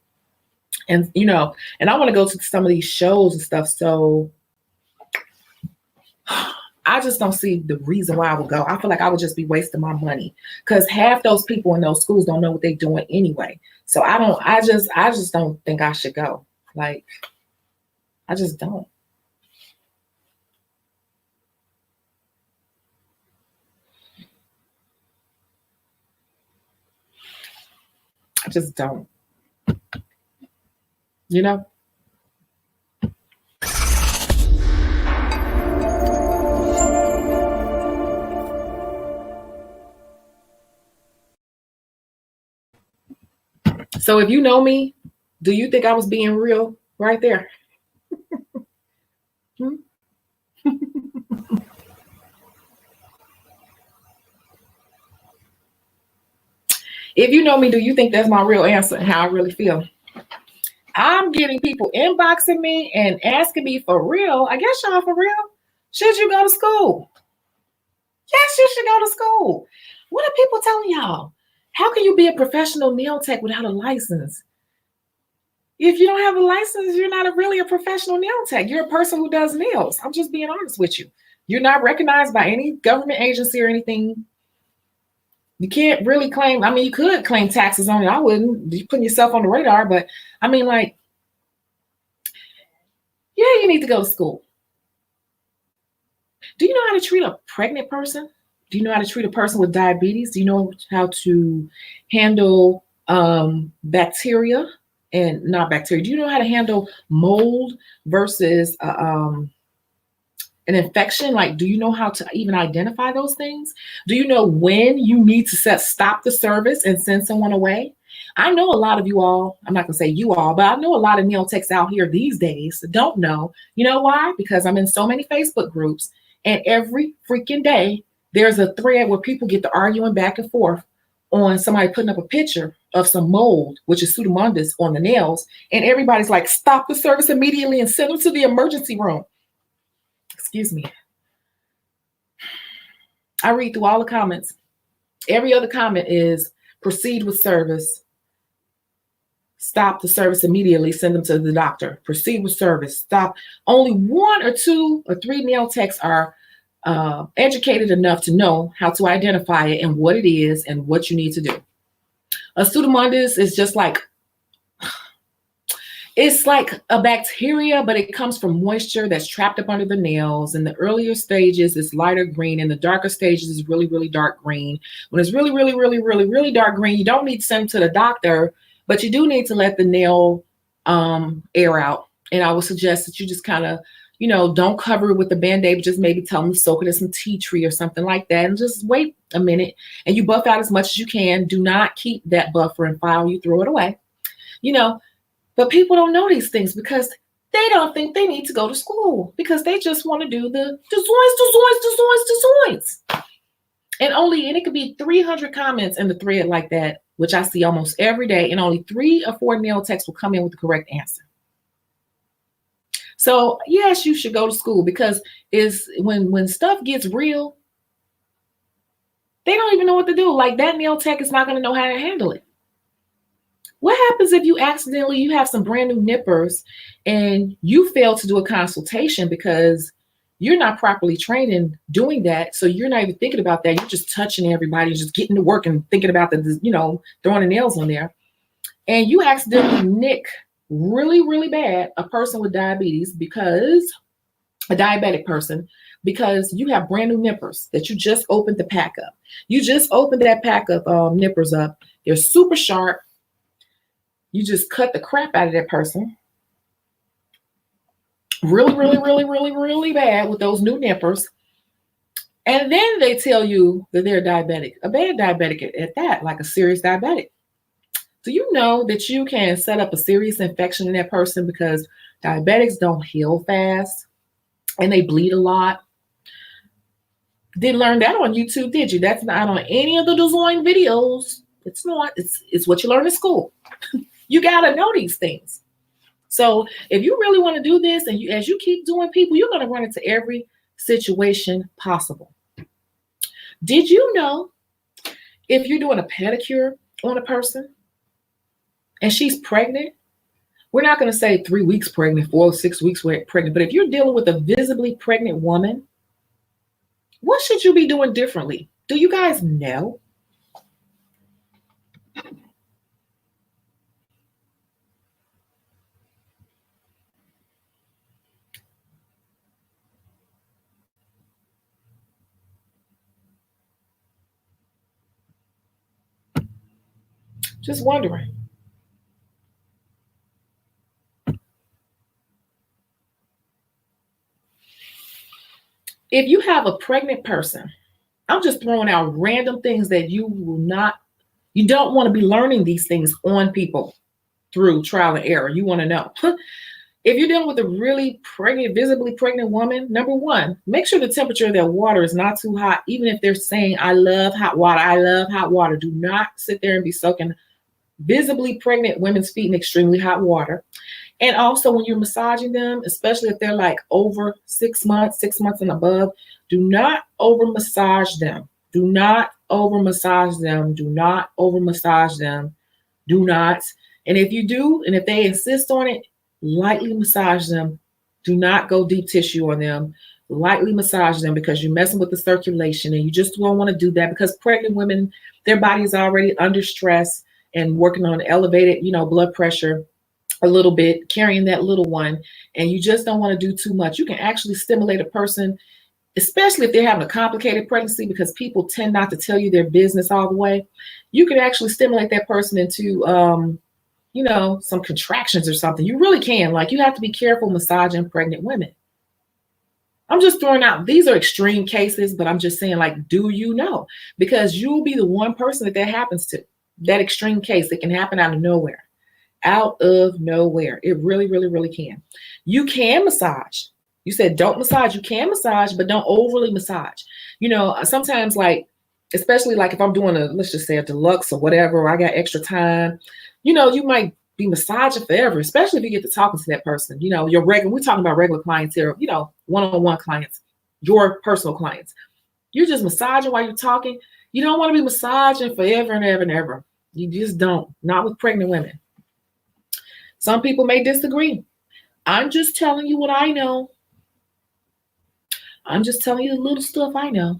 And, you know, and I want to go to some of these shows and stuff. So I just don't see the reason why I would go. I feel like I would just be wasting my money, because half those people in those schools don't know what they're doing anyway. So I just don't think I should go. Like, I just don't. I just don't. You know? So if you know me, do you think I was being real right there? If you know me, do you think that's my real answer and how I really feel? I'm getting people inboxing me and asking me for real. I guess y'all for real. Should you go to school? Yes, you should go to school. What are people telling y'all? How can you be a professional nail tech without a license? If you don't have a license, you're not really a professional nail tech. You're a person who does nails. I'm just being honest with you. You're not recognized by any government agency or anything. You can't really claim, I mean, you could claim taxes on it. I wouldn't. You're putting yourself on the radar, but I mean, like, yeah, you need to go to school. Do you know how to treat a pregnant person? Do you know how to treat a person with diabetes? Do you know how to handle bacteria and not bacteria? Do you know how to handle mold versus an infection? Like, do you know how to even identify those things? Do you know when you need to stop the service and send someone away? I know a lot of you all, I'm not gonna say you all, but I know a lot of nail techs out here these days that don't know. You know why? Because I'm in so many Facebook groups, and every freaking day there's a thread where people get to arguing back and forth on somebody putting up a picture of some mold, which is pseudomonas, on the nails, and everybody's like, stop the service immediately and send them to the emergency room. Excuse me. I read through all the comments. Every other comment is proceed with service. Stop the service immediately. Send them to the doctor. Proceed with service. Stop. Only 1 or 2 or 3 nail techs are educated enough to know how to identify it and what it is and what you need to do. A pseudomonas is just like, it's like a bacteria, but it comes from moisture that's trapped up under the nails. In the earlier stages, it's lighter green. In the darker stages, it's really, really dark green. When it's really, really, really, really, really dark green, you don't need to send it to the doctor, but you do need to let the nail air out. And I would suggest that you just kind of, Don't cover it with a Band-Aid, just maybe tell them to soak it in some tea tree or something like that, and just wait a minute. And you buff out as much as you can. Do not keep that buffer and file. You throw it away. But people don't know these things because they don't think they need to go to school, because they just want to do the designs. And it could be 300 comments in the thread like that, which I see almost every day, and only 3 or 4 nail techs will come in with the correct answer. So yes, you should go to school, because when stuff gets real, they don't even know what to do. Like, that nail tech is not going to know how to handle it. What happens if you have some brand new nippers and you fail to do a consultation because you're not properly trained in doing that? So you're not even thinking about that. You're just touching everybody, just getting to work and thinking about throwing the nails on there. And you accidentally nick really, really bad a person with diabetes, because a diabetic person, because you have brand new nippers that you just opened the pack up. You just opened that pack of nippers up. They're super sharp. You just cut the crap out of that person. Really, really, really, really, really bad with those new nippers. And then they tell you that they're diabetic, a bad diabetic at that, like a serious diabetic. Do you know that you can set up a serious infection in that person, because diabetics don't heal fast and they bleed a lot? Didn't learn that on YouTube, did you? That's not on any of the design videos. It's not. It's what you learn in school. You got to know these things. So if you really want to do this, and as you keep doing people, you're going to run into every situation possible. Did you know if you're doing a pedicure on a person and she's pregnant, we're not going to say 3 weeks pregnant, 4 or 6 weeks pregnant, but if you're dealing with a visibly pregnant woman, what should you be doing differently? Do you guys know? Just wondering. If you have a pregnant person, I'm just throwing out random things that you don't want to be learning these things on people through trial and error. You want to know. If you're dealing with a really pregnant, visibly pregnant woman, number one, make sure the temperature of their water is not too hot. Even if they're saying, I love hot water, do not sit there and be soaking visibly pregnant women's feet in extremely hot water. And also, when you're massaging them, especially if they're like over 6 months and above, do not over massage them. Do not over massage them. Do not over massage them. Do not. And if you do, and if they insist on it, lightly massage them. Do not go deep tissue on them. Lightly massage them, because you're messing with the circulation, and you just don't want to do that, because pregnant women, their body is already under stress and working on elevated, blood pressure a little bit, carrying that little one, and you just don't want to do too much. You can actually stimulate a person, especially if they're having a complicated pregnancy, because people tend not to tell you their business all the way. You can actually stimulate that person into, some contractions or something. You really can. Like, you have to be careful massaging pregnant women. I'm just throwing out, these are extreme cases, but I'm just saying, like, do you know? Because you'll be the one person that happens to. That extreme case, it can happen out of nowhere. Out of nowhere. It really, really, really can. You can massage. You said don't massage. You can massage, but don't overly massage. Sometimes, like, especially like if I'm doing let's just say a deluxe or whatever, or I got extra time, you might be massaging forever, especially if you get to talking to that person. Your regular, we're talking about regular clients here, one-on-one clients, your personal clients. You're just massaging while you're talking. You don't want to be massaging forever and ever and ever. You just don't. Not with pregnant women. Some people may disagree. I'm just telling you what I know. I'm just telling you the little stuff I know.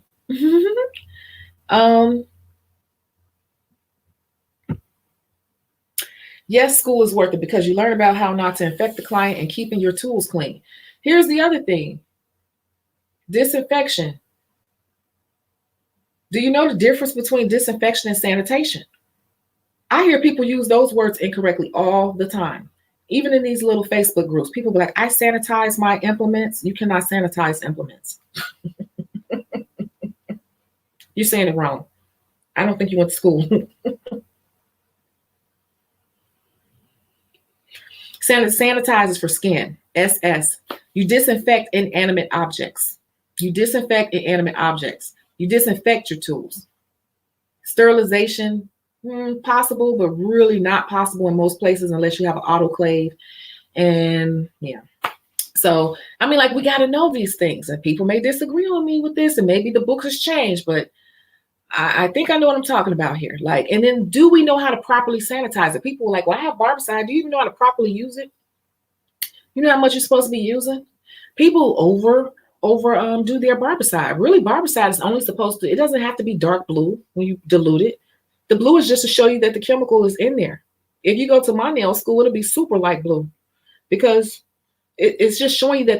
Yes, school is worth it, because you learn about how not to infect the client and keeping your tools clean. Here's the other thing. Disinfection. Do you know the difference between disinfection and sanitation? I hear people use those words incorrectly all the time. Even in these little Facebook groups, people be like, I sanitize my implements. You cannot sanitize implements. You're saying it wrong. I don't think you went to school. Sanitize is for skin. SS. You disinfect inanimate objects. You disinfect inanimate objects. You disinfect your tools. Sterilization, possible, but really not possible in most places unless you have an autoclave. And yeah. So, I mean, like, we got to know these things, and people may disagree on me with this, and maybe the book has changed, but I think I know what I'm talking about here. Like, and then do we know how to properly sanitize it? People are like, well, I have barbicide. Do you even know how to properly use it? You know how much you're supposed to be using? People over do their barbicide. Really, barbicide is only supposed to, it doesn't have to be dark blue when you dilute it. The blue is just to show you that the chemical is in there. If you go to my nail school, it'll be super light blue because it's just showing you that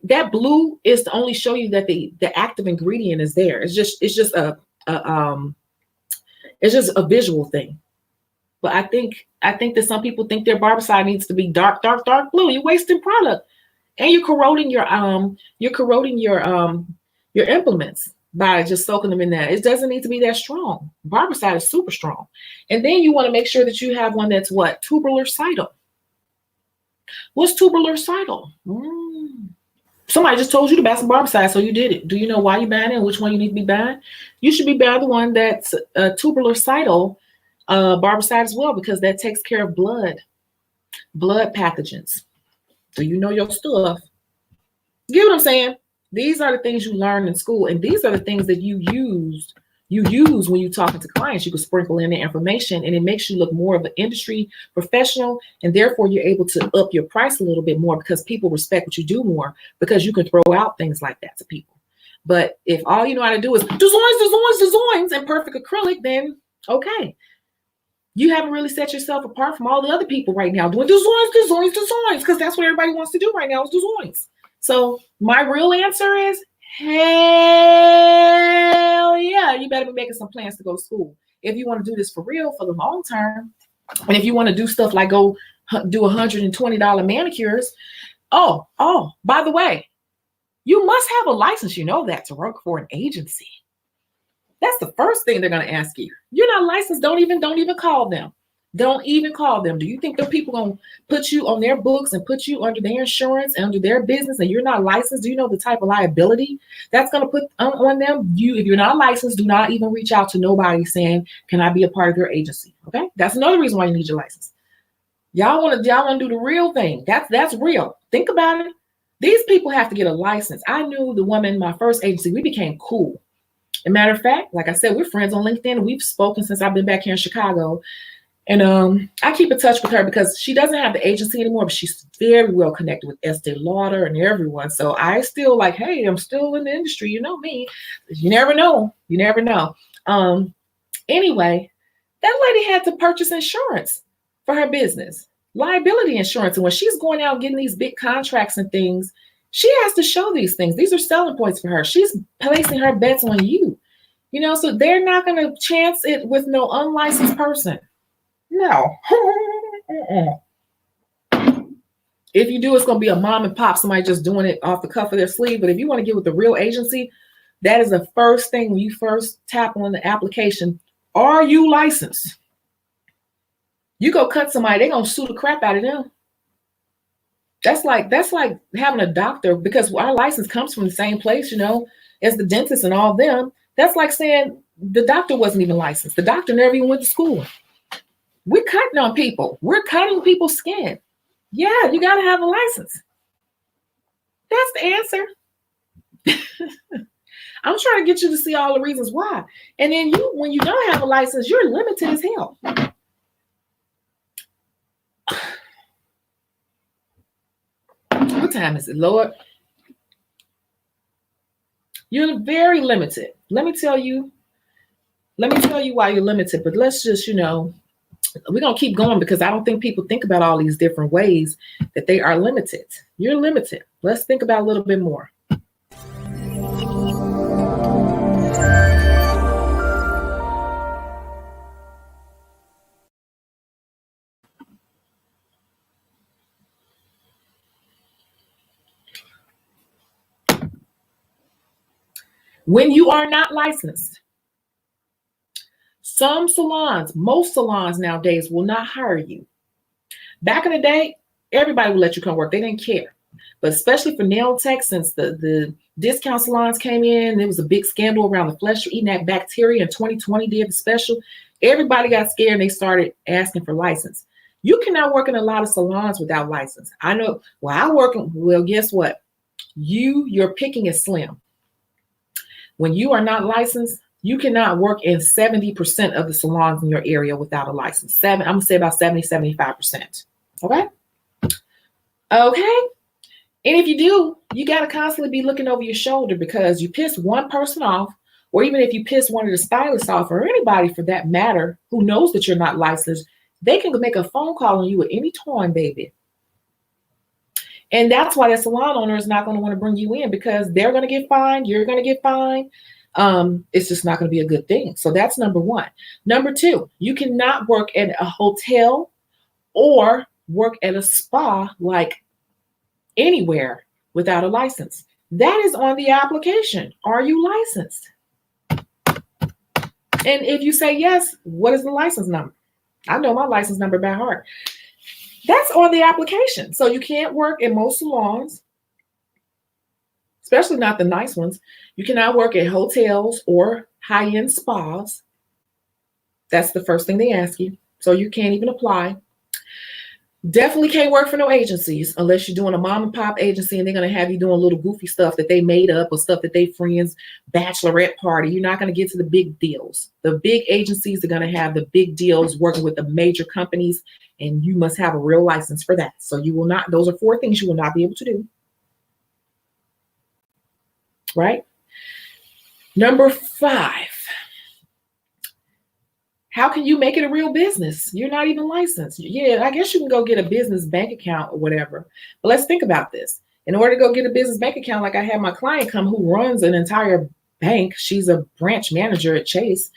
that blue is to only show you that the active ingredient is there. It's just a visual thing. But I think that some people think their barbicide needs to be dark blue. You're wasting product, and you're corroding your implements by just soaking them in that. It doesn't need to be that strong. Barbicide is super strong. And then you want to make sure that you have one that's what? Tubular-cidal. What's tubular-cidal? Somebody just told you to buy some barbicide, so you did it. Do you know why you're buying it and which one you need to be buying? You should be buying the one that's tubular-cidal barbicide as well, because that takes care of blood pathogens. Do you know your stuff? Get what I'm saying? These are the things you learn in school, and these are the things that you use when you're talking to clients. You can sprinkle in the information, and it makes you look more of an industry professional, and therefore you're able to up your price a little bit more because people respect what you do more, because you can throw out things like that to people. But if all you know how to do is designs and perfect acrylic, then okay. You haven't really set yourself apart from all the other people right now doing designs, because that's what everybody wants to do right now is designs. So my real answer is hell yeah, you better be making some plans to go to school. If you want to do this for real for the long term, and if you want to do stuff like go do $120 manicures, oh, by the way, you must have a license, you know that, to work for an agency. That's the first thing they're going to ask you. You're not licensed. Don't even call them. Don't even call them. Do you think the people going to put you on their books and put you under their insurance and under their business, and you're not licensed? Do you know the type of liability that's going to put on them? If you're not licensed, do not even reach out to nobody saying, can I be a part of your agency? Okay. That's another reason why you need your license. Y'all want to do the real thing. That's real. Think about it. These people have to get a license. I knew the woman in my first agency. We became cool. As a matter of fact, like I said, we're friends on LinkedIn. We've spoken since I've been back here in Chicago. And I keep in touch with her because she doesn't have the agency anymore, but she's very well connected with Estee Lauder and everyone. So I still like, hey, I'm still in the industry. You know me. You never know. You never know. Anyway, that lady had to purchase insurance for her business, liability insurance. And when she's going out getting these big contracts and things, she has to show these things. These are selling points for her. She's placing her bets on you, so they're not going to chance it with no unlicensed person. No. If you do, it's going to be a mom and pop, somebody just doing it off the cuff of their sleeve. But if you want to get with the real agency, that is the first thing when you first tap on the application. Are you licensed? You go cut somebody, they're going to sue the crap out of them. That's like having a doctor, because our license comes from the same place, as the dentist and all them. That's like saying the doctor wasn't even licensed. The doctor never even went to school. We're cutting on people. We're cutting people's skin. Yeah, you got to have a license. That's the answer. I'm trying to get you to see all the reasons why. And then when you don't have a license, you're limited as hell. What time is it, Lord? You're very limited. Let me tell you why you're limited, but let's just, we're going to keep going, because I don't think people think about all these different ways that they are limited. You're limited. Let's think about a little bit more. When you are not licensed, some salons, most salons nowadays will not hire you. Back in the day, everybody would let you come work. They didn't care. But especially for nail tech, since the discount salons came in, there was a big scandal around the flesh eating that bacteria, and 2020 did the special. Everybody got scared and they started asking for license. You cannot work in a lot of salons without license. I know, well, guess what? Your picking is slim. When you are not licensed, you cannot work in 70% of the salons in your area without a license. I'm gonna say about 70-75%. Okay. Okay. And if you do, you got to constantly be looking over your shoulder, because you piss one person off, or even if you piss one of the stylists off, or anybody for that matter who knows that you're not licensed, they can make a phone call on you at any time, baby. And that's why the salon owner is not going to want to bring you in, because they're going to get fined. You're going to get fined. It's just not going to be a good thing. So that's number one. Number two, you cannot work at a hotel or work at a spa, like anywhere, without a license. That is on the application. Are you licensed? And if you say yes, what is the license number? I know my license number by heart. That's on the application. So you can't work in most salons, especially not the nice ones. You cannot work at hotels or high-end spas. That's the first thing they ask you. So you can't even apply. Definitely can't work for no agencies unless you're doing a mom and pop agency and they're going to have you doing little goofy stuff that they made up or stuff that they friends bachelorette party. You're not going to get to the big deals. The big agencies are going to have the big deals working with the major companies, and you must have a real license for that. So you will not, those are 4 things you will not be able to do. Right? Number 5. How can you make it a real business? You're not even licensed. Yeah, I guess you can go get a business bank account or whatever. But let's think about this. In order to go get a business bank account, like I had my client come who runs an entire bank. She's a branch manager at Chase.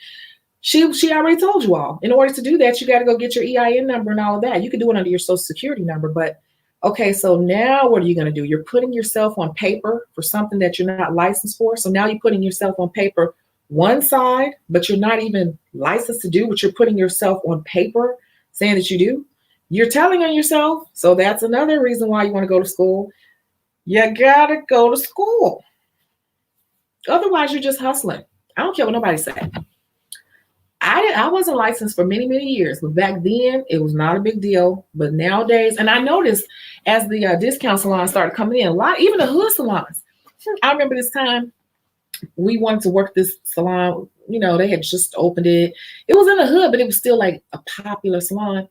She already told you all. In order to do that, you got to go get your EIN number and all of that. You can do it under your social security number. But okay, so now what are you going to do? You're putting yourself on paper for something that you're not licensed for. So now you're putting yourself on paper one side, but you're not even licensed to do what you're putting yourself on paper saying that you do. You're telling on yourself. So that's another reason why you want to go to school. You gotta go to school. Otherwise, you're just hustling. I don't care what nobody say. I wasn't licensed for many, many years, but back then it was not a big deal. But nowadays, and I noticed as the discount salons started coming in, a lot, even the hood salons. I remember this time, we wanted to work this salon. You know, they had just opened it. It was in the hood, but it was still like a popular salon.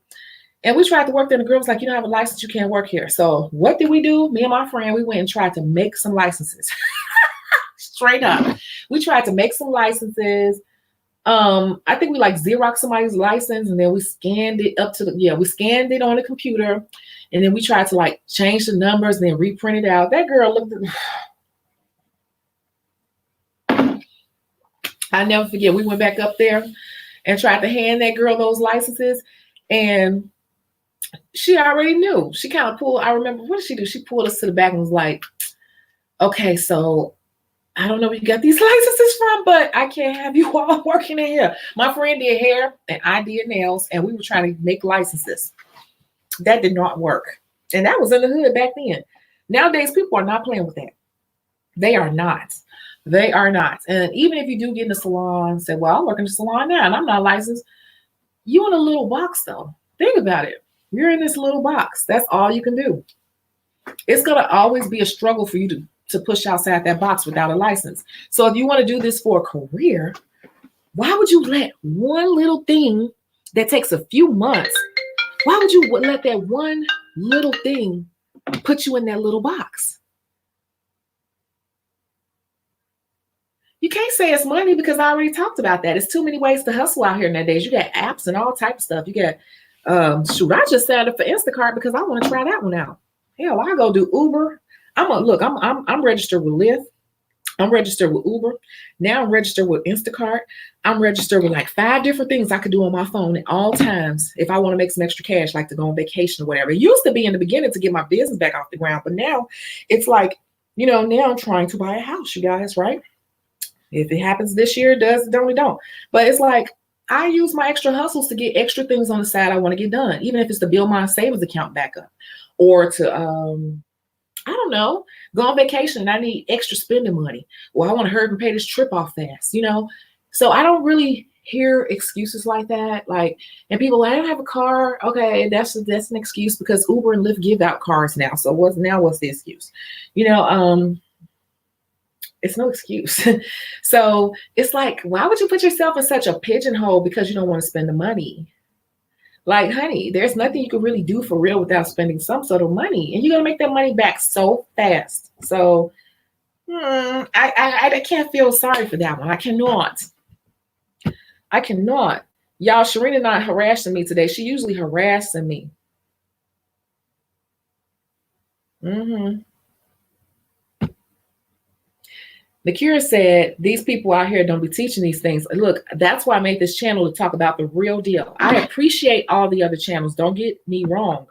And we tried to work there, and the girl was like, you don't have a license, you can't work here. So what did we do? Me and my friend, we went and tried to make some licenses. Straight up. We tried to make some licenses. I think we like Xerox somebody's license, and then we scanned it up to we scanned it on the computer, and then we tried to like change the numbers and then reprint it out. That girl looked at I never forget. We went back up there and tried to hand that girl those licenses, and she already knew. She kind of pulled. I remember, what did she do? She pulled us to the back and was like, "Okay, so I don't know where you got these licenses from, but I can't have you all working in here." My friend did hair and I did nails, and we were trying to make licenses. That did not work, and that was in the hood back then. Nowadays, people are not playing with that. They are not. They are not. And even if you do get in a salon, say, well, I work in a salon now and I'm not licensed. You in a little box though. Think about it. You're in this little box. That's all you can do. It's going to always be a struggle for you to push outside that box without a license. So if you want to do this for a career, why would you let one little thing that takes a few months, why would you let that one little thing put you in that little box? You can't say it's money, because I already talked about that. It's too many ways to hustle out here nowadays. You got apps and all types of stuff. You got, I just signed up for Instacart because I want to try that one out. Hell, I go do Uber. I'm registered with Lyft. I'm registered with Uber. Now I'm registered with Instacart. I'm registered with like 5 different things I could do on my phone at all times if I want to make some extra cash, like to go on vacation or whatever. It used to be in the beginning to get my business back off the ground, but now it's like, now I'm trying to buy a house, you guys, right? If it happens this year, it does, don't we don't. But it's like, I use my extra hustles to get extra things on the side I want to get done, even if it's to build my savings account back up, or to I don't know, go on vacation and I need extra spending money. Well, I want to hurry and pay this trip off fast, you know? So I don't really hear excuses like that. Like, and people like, I don't have a car. Okay, that's an excuse because Uber and Lyft give out cars now. So what's the excuse? You know, it's no excuse. So it's like, why would you put yourself in such a pigeonhole because you don't want to spend the money? Like, honey, there's nothing you can really do for real without spending some sort of money. And you're going to make that money back so fast. So I can't feel sorry for that one. I cannot. Y'all, Sharina not harassing me today. She usually harassing me. Nakira said, these people out here don't be teaching these things. Look, that's why I made this channel to talk about the real deal. I appreciate all the other channels. Don't get me wrong.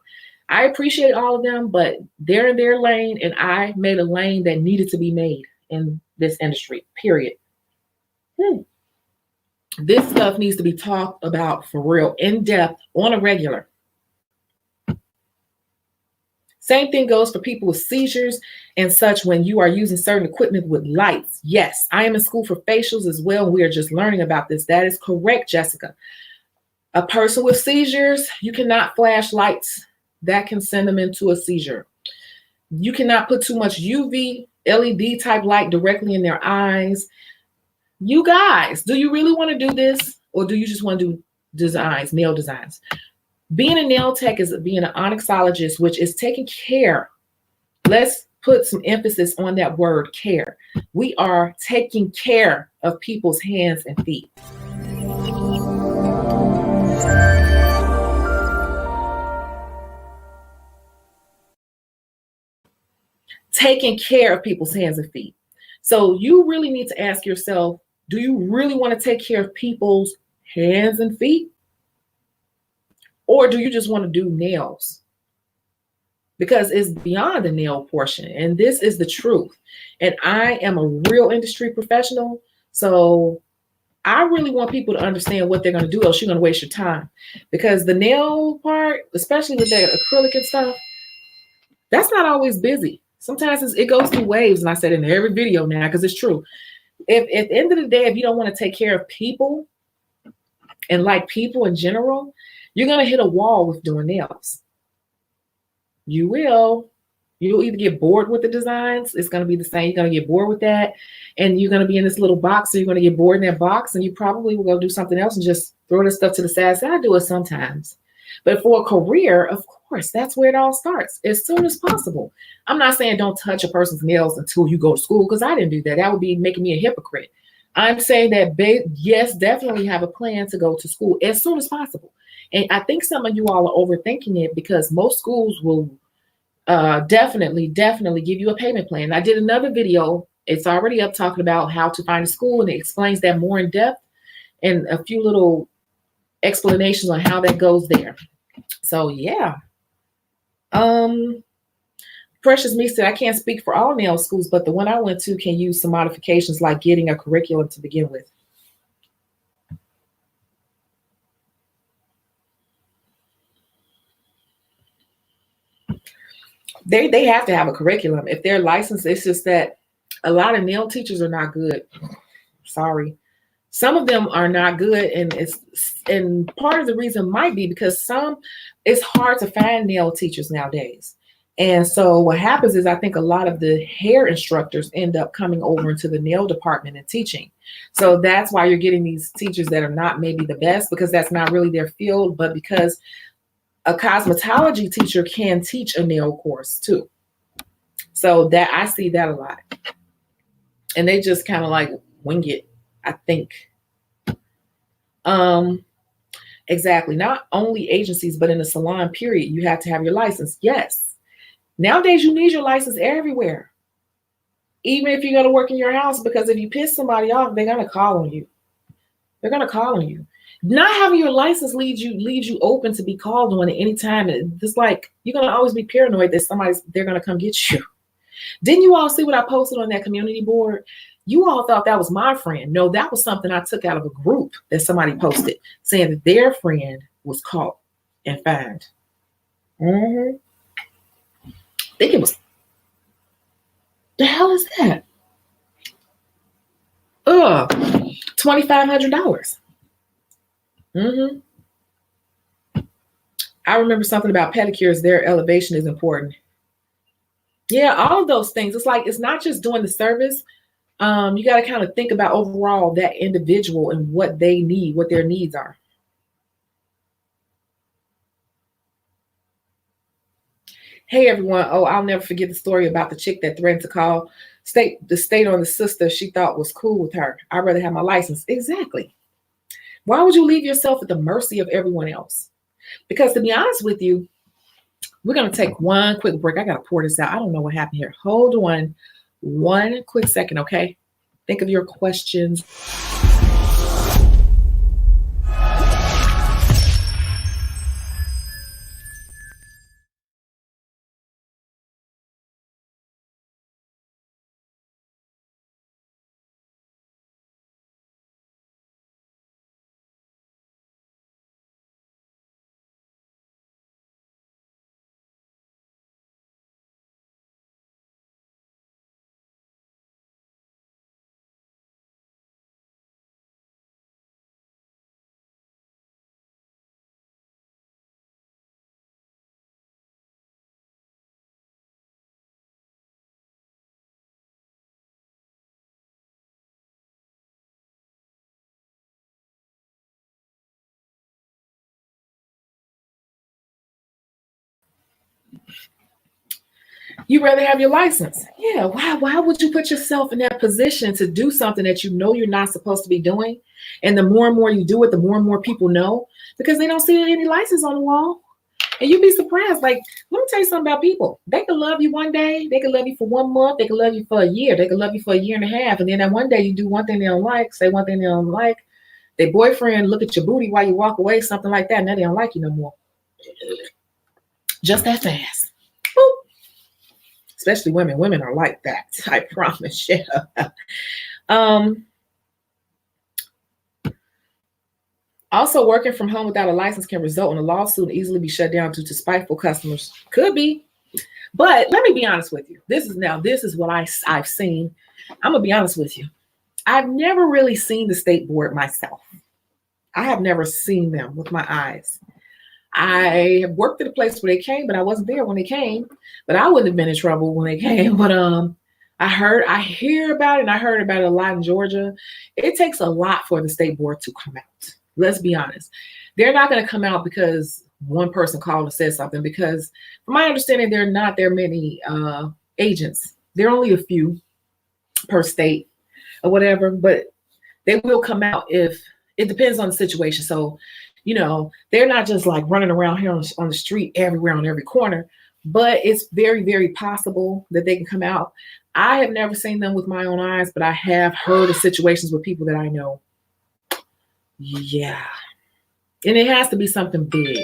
I appreciate all of them, but they're in their lane, and I made a lane that needed to be made in this industry, period. This stuff needs to be talked about for real, in depth, on a regular. Same thing goes for people with seizures and such when you are using certain equipment with lights. Yes, I am in school for facials as well. We are just learning about this. That is correct, Jessica. A person with seizures, you cannot flash lights. That can send them into a seizure. You cannot put too much UV, LED type light directly in their eyes. You guys, do you really want to do this? Or do you just want to do designs, nail designs? Being a nail tech is being an onyxologist, which is taking care. Let's put some emphasis on that word, care. We are taking care of people's hands and feet. Taking care of people's hands and feet. So you really need to ask yourself, do you really want to take care of people's hands and feet? Or do you just want to do nails? Because it's beyond the nail portion. And this is the truth. And I am a real industry professional. So I really want people to understand what they're going to do, else you're going to waste your time. Because the nail part, especially with that acrylic and stuff, that's not always busy. Sometimes it goes through waves. And I said in every video now, because it's true. If at the end of the day, if you don't want to take care of people and like people in general, you're going to hit a wall with doing nails. You will. You'll either get bored with the designs. It's going to be the same. You're going to get bored with that. And you're going to be in this little box. So you're going to get bored in that box. And you probably will go do something else and just throw this stuff to the side. So I do it sometimes. But for a career, of course, that's where it all starts. As soon as possible. I'm not saying don't touch a person's nails until you go to school, because I didn't do that. That would be making me a hypocrite. I'm saying that, yes, definitely have a plan to go to school as soon as possible. And I think some of you all are overthinking it, because most schools will definitely give you a payment plan. I did another video. It's already up talking about how to find a school, and it explains that more in depth and a few little explanations on how that goes there. So yeah. Precious Me said, I can't speak for all nail schools, but the one I went to can use some modifications like getting a curriculum to begin with. They have to have a curriculum. If they're licensed, it's just that a lot of nail teachers are not good. Sorry. Some of them are not good, and part of the reason might be because it's hard to find nail teachers nowadays. And so what happens is I think a lot of the hair instructors end up coming over into the nail department and teaching. So that's why you're getting these teachers that are not maybe the best, because that's not really their field, but because a cosmetology teacher can teach a nail course too. So that I see that a lot. And they just kind of like wing it, I think. Exactly. Not only agencies, but in the salon period, you have to have your license. Yes. Nowadays, you need your license everywhere. Even if you're going to work in your house, because if you piss somebody off, they're going to call on you. They're going to call on you. Not having your license leaves you open to be called on at any time. It's like you're going to always be paranoid that they're going to come get you. Didn't you all see what I posted on that community board? You all thought that was my friend. No, that was something I took out of a group that somebody posted saying that their friend was caught and fined. I think it was, the hell is that? $2,500. I remember something about pedicures. Their elevation is important. Yeah, all of those things. It's like, it's not just doing the service. You got to kind of think about overall that individual and what they need, what their needs are. Hey, everyone. Oh, I'll never forget the story about the chick that threatened to call the state on the sister she thought was cool with her. I'd rather have my license. Exactly. Why would you leave yourself at the mercy of everyone else? Because to be honest with you, we're going to take one quick break. I got to pour this out. I don't know what happened here. Hold on one quick second, okay? Think of your questions. You rather have your license. Yeah, why would you put yourself in that position to do something that you know you're not supposed to be doing? And the more and more you do it, the more and more people know, because they don't see any license on the wall. And you'd be surprised. Like, let me tell you something about people. They could love you one day. They could love you for 1 month. They could love you for a year. They could love you for a year and a half. And then that one day you do one thing they don't like, say one thing they don't like. Their boyfriend look at your booty while you walk away, something like that. And now they don't like you no more. Just that fast. Boop. Especially women. Women are like that. I promise you. Also, working from home without a license can result in a lawsuit and easily be shut down due to spiteful customers. Could be. But let me be honest with you. This is what I've seen. I'm going to be honest with you. I've never really seen the state board myself. I have never seen them with my eyes. I have worked at a place where they came, but I wasn't there when they came. But I wouldn't have been in trouble when they came. But I hear about it, and I heard about it a lot in Georgia. It takes a lot for the state board to come out. Let's be honest. They're not going to come out because one person called and said something, because from my understanding, there are not that many agents. There are only a few per state or whatever, but they will come out if it depends on the situation. So, you know, they're not just like running around here on the street everywhere on every corner, but it's very, very possible that they can come out. I have never seen them with my own eyes, but I have heard of situations with people that I know. Yeah. And it has to be something big.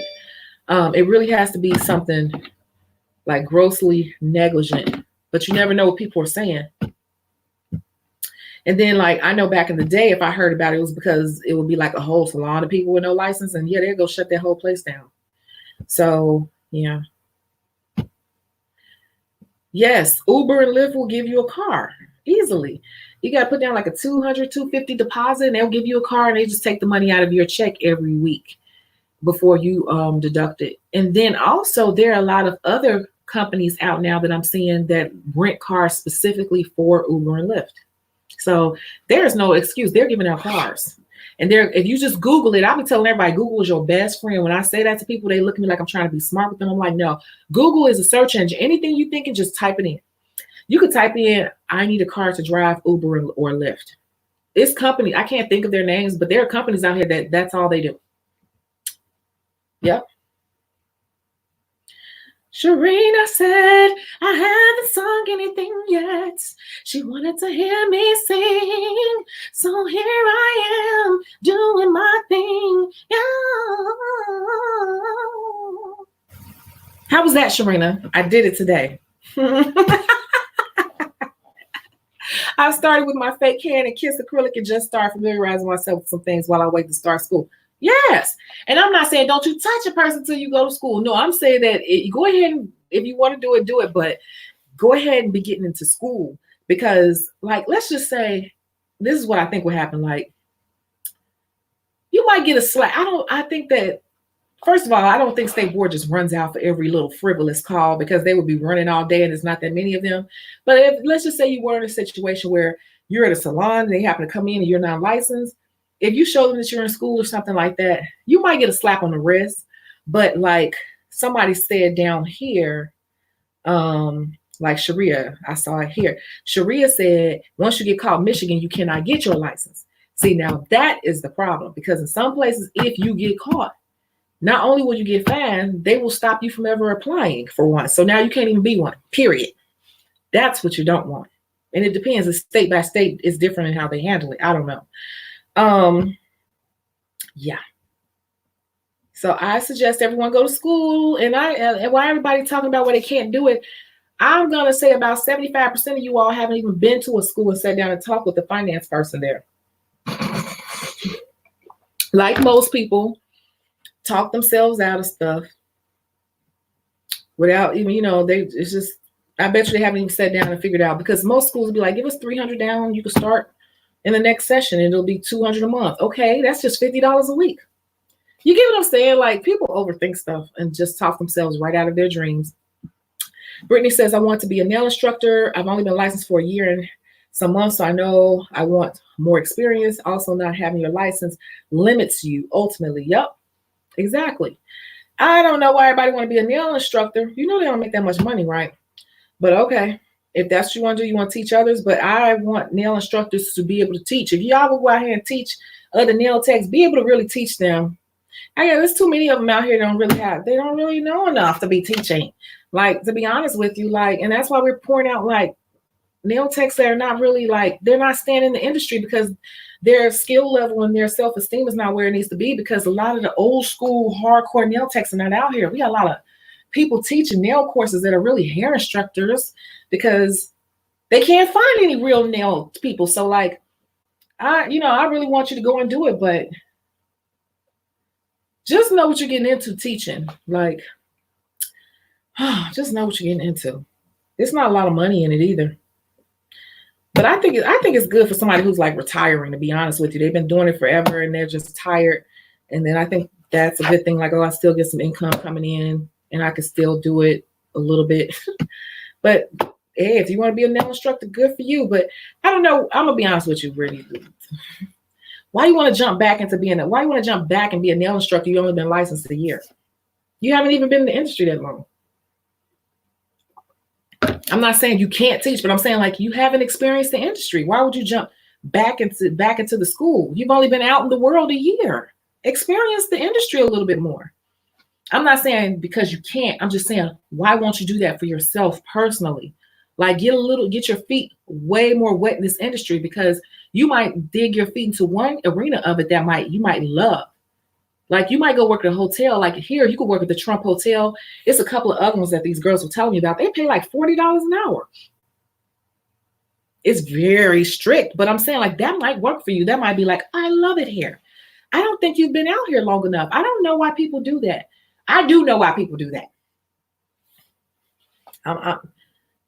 It really has to be something like grossly negligent, but you never know what people are saying. And then, like, I know back in the day, if I heard about it, it was because it would be like a whole salon of people with no license, and yeah, they'd go shut that whole place down. So, yeah. Yes, Uber and Lyft will give you a car easily. You got to put down like a $200, $250 deposit, and they'll give you a car, and they just take the money out of your check every week before you deduct it. And then also, there are a lot of other companies out now that I'm seeing that rent cars specifically for Uber and Lyft. So there's no excuse. They're giving out cars. And if you just Google it, I'll be telling everybody Google is your best friend. When I say that to people, they look at me like I'm trying to be smart with them. I'm like, no, Google is a search engine. Anything you think, and just type it in. You could type in, I need a car to drive Uber or Lyft. It's company. I can't think of their names, but there are companies out here that's all they do. Yep. Sharina said, I haven't sung anything yet. She wanted to hear me sing. So here I am doing my thing. Yeah. How was that, Sharina? I did it today. I started with my fake hand and kiss acrylic and just start familiarizing myself with some things while I wait to start school. Yes. And I'm not saying don't you touch a person till you go to school. No, I'm saying that go ahead and if you want to do it, but go ahead and be getting into school because, like, let's just say this is what I think would happen. Like, you might get a slap. I think that, first of all, I don't think state board just runs out for every little frivolous call because they would be running all day and there's not that many of them. But if, let's just say you were in a situation where you're at a salon and they happen to come in and you're not licensed, if you show them that you're in school or something like that, you might get a slap on the wrist. But like somebody said down here, like Sharia, I saw it here. Sharia said, once you get caught in Michigan, you cannot get your license. See, now that is the problem because in some places, if you get caught, not only will you get fined, they will stop you from ever applying for one. So now you can't even be one, period. That's what you don't want. And it depends. It's state by state. It's different in how they handle it. I don't know. Yeah. So I suggest everyone go to school. And why everybody talking about why they can't do it, I'm going to say about 75% of you all haven't even been to a school and sat down and talked with the finance person there. Like most people, talk themselves out of stuff without even, it's just, I bet you they haven't even sat down and figured out because most schools will be like, give us $300 down. You can start in the next session and it'll be $200 a month. Okay. That's just $50 a week. You get what I'm saying? Like people overthink stuff and just talk themselves right out of their dreams. Brittany says, I want to be a nail instructor. I've only been licensed for a year and some months, so I know I want more experience. Also, not having your license limits you ultimately. Yep, exactly. I don't know why everybody want to be a nail instructor. You know they don't make that much money, right? But okay, if that's what you want to do, you want to teach others. But I want nail instructors to be able to teach. If y'all will go out here and teach other nail techs, be able to really teach them. There's too many of them out here that they don't really know enough to be teaching. Like, to be honest with you, like, and that's why we're pouring out like nail techs that are not really like, they're not staying in the industry because their skill level and their self-esteem is not where it needs to be because a lot of the old school hardcore nail techs are not out here. We got a lot of people teaching nail courses that are really hair instructors because they can't find any real nail people. So like, I really want you to go and do it, but just know what you're getting into teaching. Like, just know what you're getting into. There's not a lot of money in it either. But I think it's good for somebody who's like retiring, to be honest with you. They've been doing it forever and they're just tired. And then I think that's a good thing. Like, I still get some income coming in and I can still do it a little bit. But hey, if you want to be a nail instructor, good for you. But I don't know. I'm gonna be honest with you, really. Why you want to jump back and be a nail instructor? You've only been licensed a year. You haven't even been in the industry that long. I'm not saying you can't teach, but I'm saying like you haven't experienced the industry. Why would you jump back into the school? You've only been out in the world a year. Experience the industry a little bit more. I'm not saying because you can't. I'm just saying, why won't you do that for yourself personally? Like get your feet way more wet in this industry because you might dig your feet into one arena of it that you might love. Like you might go work at a hotel. Like here, you could work at the Trump Hotel. It's a couple of other ones that these girls were telling me about. They pay like $40 an hour. It's very strict, but I'm saying like that might work for you. That might be like, I love it here. I don't think you've been out here long enough. I don't know why people do that. I do know why people do that. I'm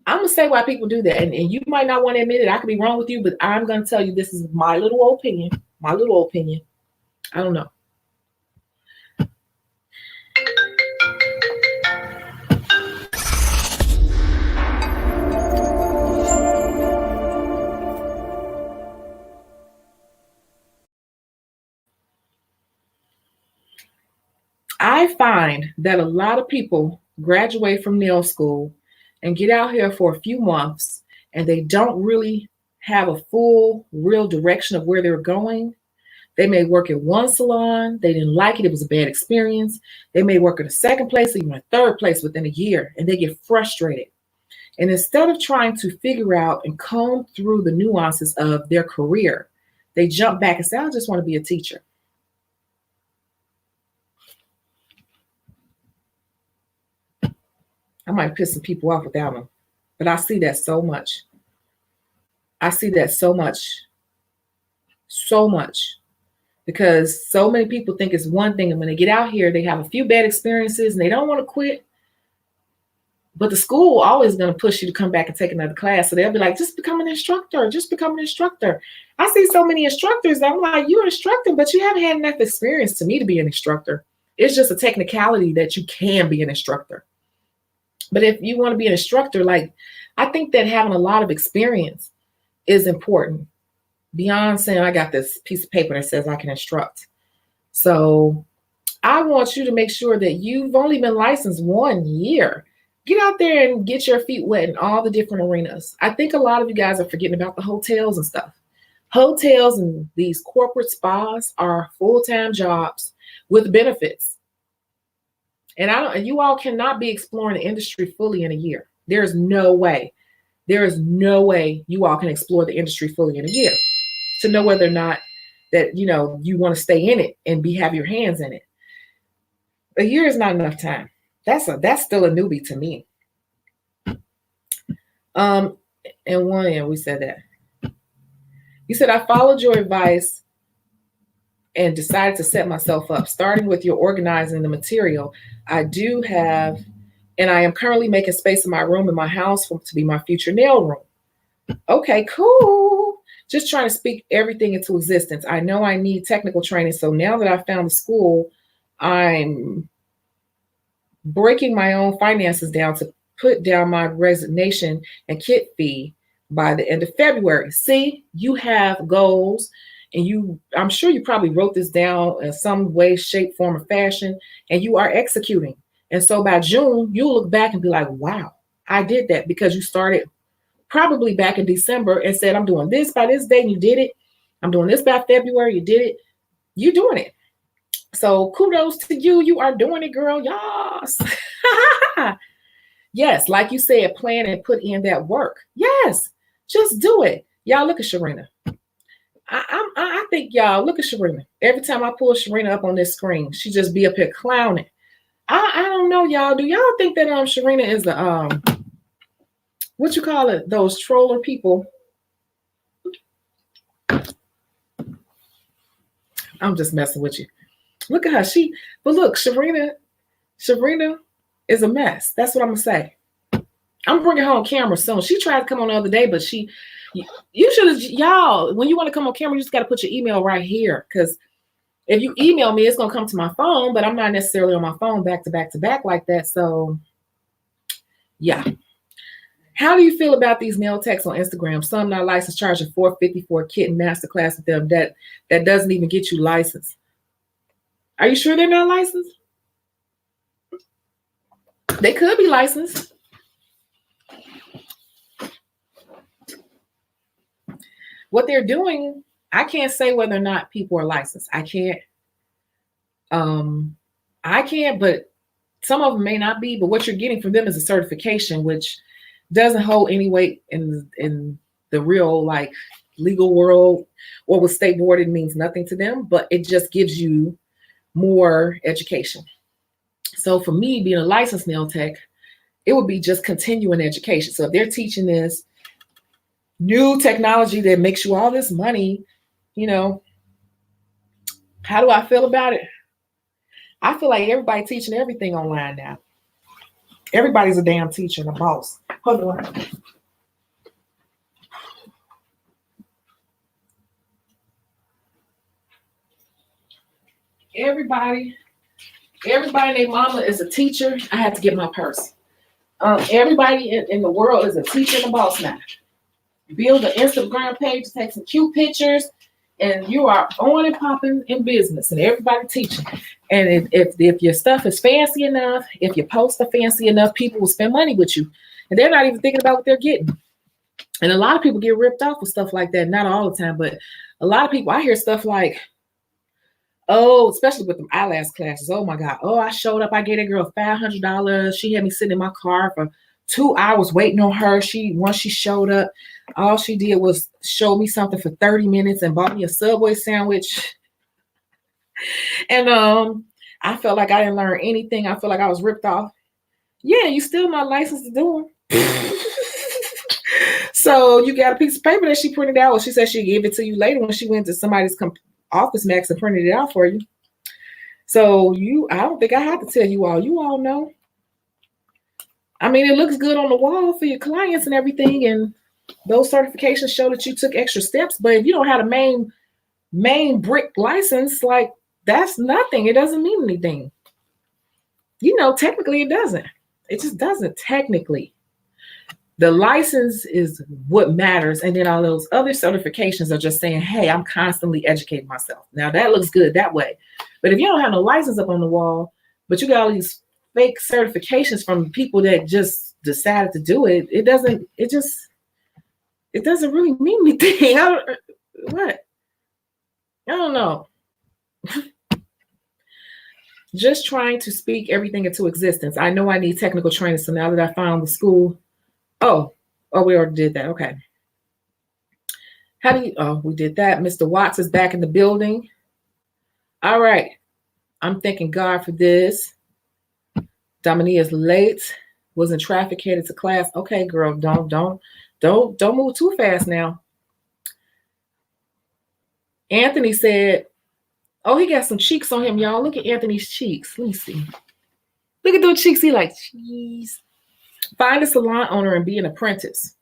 gonna say why people do that, and you might not want to admit it. I could be wrong with you, but I'm gonna tell you this is my little opinion. My little opinion. I don't know. I find that a lot of people graduate from nail school and get out here for a few months and they don't really have a full, real direction of where they're going. They may work at one salon. They didn't like it. It was a bad experience. They may work at a second place, even a third place within a year, and they get frustrated. And instead of trying to figure out and comb through the nuances of their career, they jump back and say, I just want to be a teacher. I might piss some people off with that one, but I see that so much. I see that so much, because so many people think it's one thing, and when they get out here, they have a few bad experiences and they don't want to quit. But the school always going to push you to come back and take another class. So they'll be like, just become an instructor, just become an instructor. I see so many instructors that I'm like, you're an instructor, but you haven't had enough experience to me to be an instructor. It's just a technicality that you can be an instructor. But if you want to be an instructor, like, I think that having a lot of experience is important, beyond saying I got this piece of paper that says I can instruct. So I want you to make sure that you've only been licensed 1 year. Get out there and get your feet wet in all the different arenas. I think a lot of you guys are forgetting about the hotels and stuff. Hotels and these corporate spas are full-time jobs with benefits. And you all cannot be exploring the industry fully in a year. There's no way. There is no way you all can explore the industry fully in a year to know whether or not that, you know, you want to stay in it and have your hands in it. A year is not enough time. That's still a newbie to me. And we said that. You said, I followed your advice and decided to set myself up, starting with your organizing the material. I do have, and I am currently making space in my room in my house to be my future nail room. Okay, cool. Just trying to speak everything into existence. I know I need technical training. So now that I found the school, I'm breaking my own finances down to put down my resignation and kit fee by the end of February. See, you have goals, and I'm sure you probably wrote this down in some way, shape, form, or fashion, and you are executing. And so by June, you'll look back and be like, wow, I did that, because you started probably back in December and said, I'm doing this by this date, and you did it. I'm doing this by February, you did it. You're doing it. So kudos to you. You are doing it, girl. Yes. Yes, like you said, plan and put in that work. Yes, just do it. Y'all, look at Sharina. I think y'all look at Sharina. Every time I pull Sharina up on this screen, she just be up here clowning. I don't know, y'all. Do y'all think that Sharina is the what you call it? Those troller people. I'm just messing with you. Look at her. But look, Sharina is a mess. That's what I'm gonna say. I'm bringing her on camera soon. She tried to come on the other day, but you should have, y'all, when you want to come on camera, you just got to put your email right here. Because if you email me, it's going to come to my phone, but I'm not necessarily on my phone back to back to back like that. So yeah. How do you feel about these nail techs on Instagram? Some not licensed, charging $450 for a kit and masterclass with them that doesn't even get you licensed. Are you sure they're not licensed? They could be licensed. What they're doing, I can't say whether or not people are licensed. I can't, but some of them may not be, but what you're getting from them is a certification, which doesn't hold any weight in the real, like, legal world, or with state board. It means nothing to them, but it just gives you more education. So for me, being a licensed nail tech, it would be just continuing education. So if they're teaching this new technology that makes you all this money, you know, how do I feel about it? I feel like everybody teaching everything online now. Everybody's a damn teacher and a boss. Hold on. Everybody and their mama is a teacher. I have to get my purse. Everybody in the world is a teacher and a boss now. Build an Instagram page, take some cute pictures, and you are on and popping in business, and everybody teaching. And if your stuff is fancy enough, if your posts are fancy enough, people will spend money with you, and they're not even thinking about what they're getting. And a lot of people get ripped off with stuff like that. Not all the time, but a lot of people, I hear stuff like, oh, especially with them eyelash classes. Oh my God. Oh, I showed up. I gave that girl $500. She had me sitting in my car for 2 hours waiting on her. Once she showed up, all she did was show me something for 30 minutes and bought me a Subway sandwich. And I felt like I didn't learn anything. I felt like I was ripped off. Yeah, you still not licensed to do them. So you got a piece of paper that she printed out. Well, she said she'd give it to you later when she went to somebody's office max and printed it out for you. So I don't think I have to tell you all. You all know. I mean, it looks good on the wall for your clients and everything, and those certifications show that you took extra steps. But if you don't have a main brick license, like that's nothing. It doesn't mean anything. You know, technically it doesn't. It just doesn't technically. The license is what matters. And then all those other certifications are just saying, hey, I'm constantly educating myself. Now that looks good that way. But if you don't have no license up on the wall, but you got all these fake certifications from people that just decided to do it, it doesn't really mean anything. I don't know. Just trying to speak everything into existence. I know I need technical training. So now that I found the school, oh, we already did that. Okay. We did that. Mr. Watts is back in the building. All right. I'm thanking God for this. Dominique is late. Was in traffic, headed to class. Okay, girl, don't move too fast now. Anthony said, oh, he got some cheeks on him, y'all. Look at Anthony's cheeks. Let me see. Look at those cheeks. He like, jeez. Find a salon owner and be an apprentice.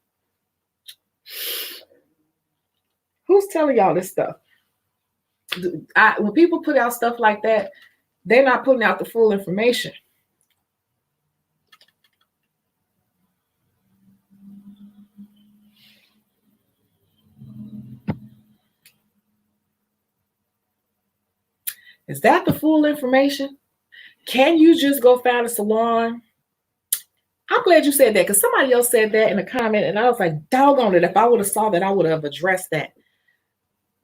Who's telling y'all this stuff? When people put out stuff like that, they're not putting out the full information. Is that the full information? Can you just go find a salon? I'm glad you said that, because somebody else said that in a comment, and I was like, doggone it. If I would have saw that, I would have addressed that.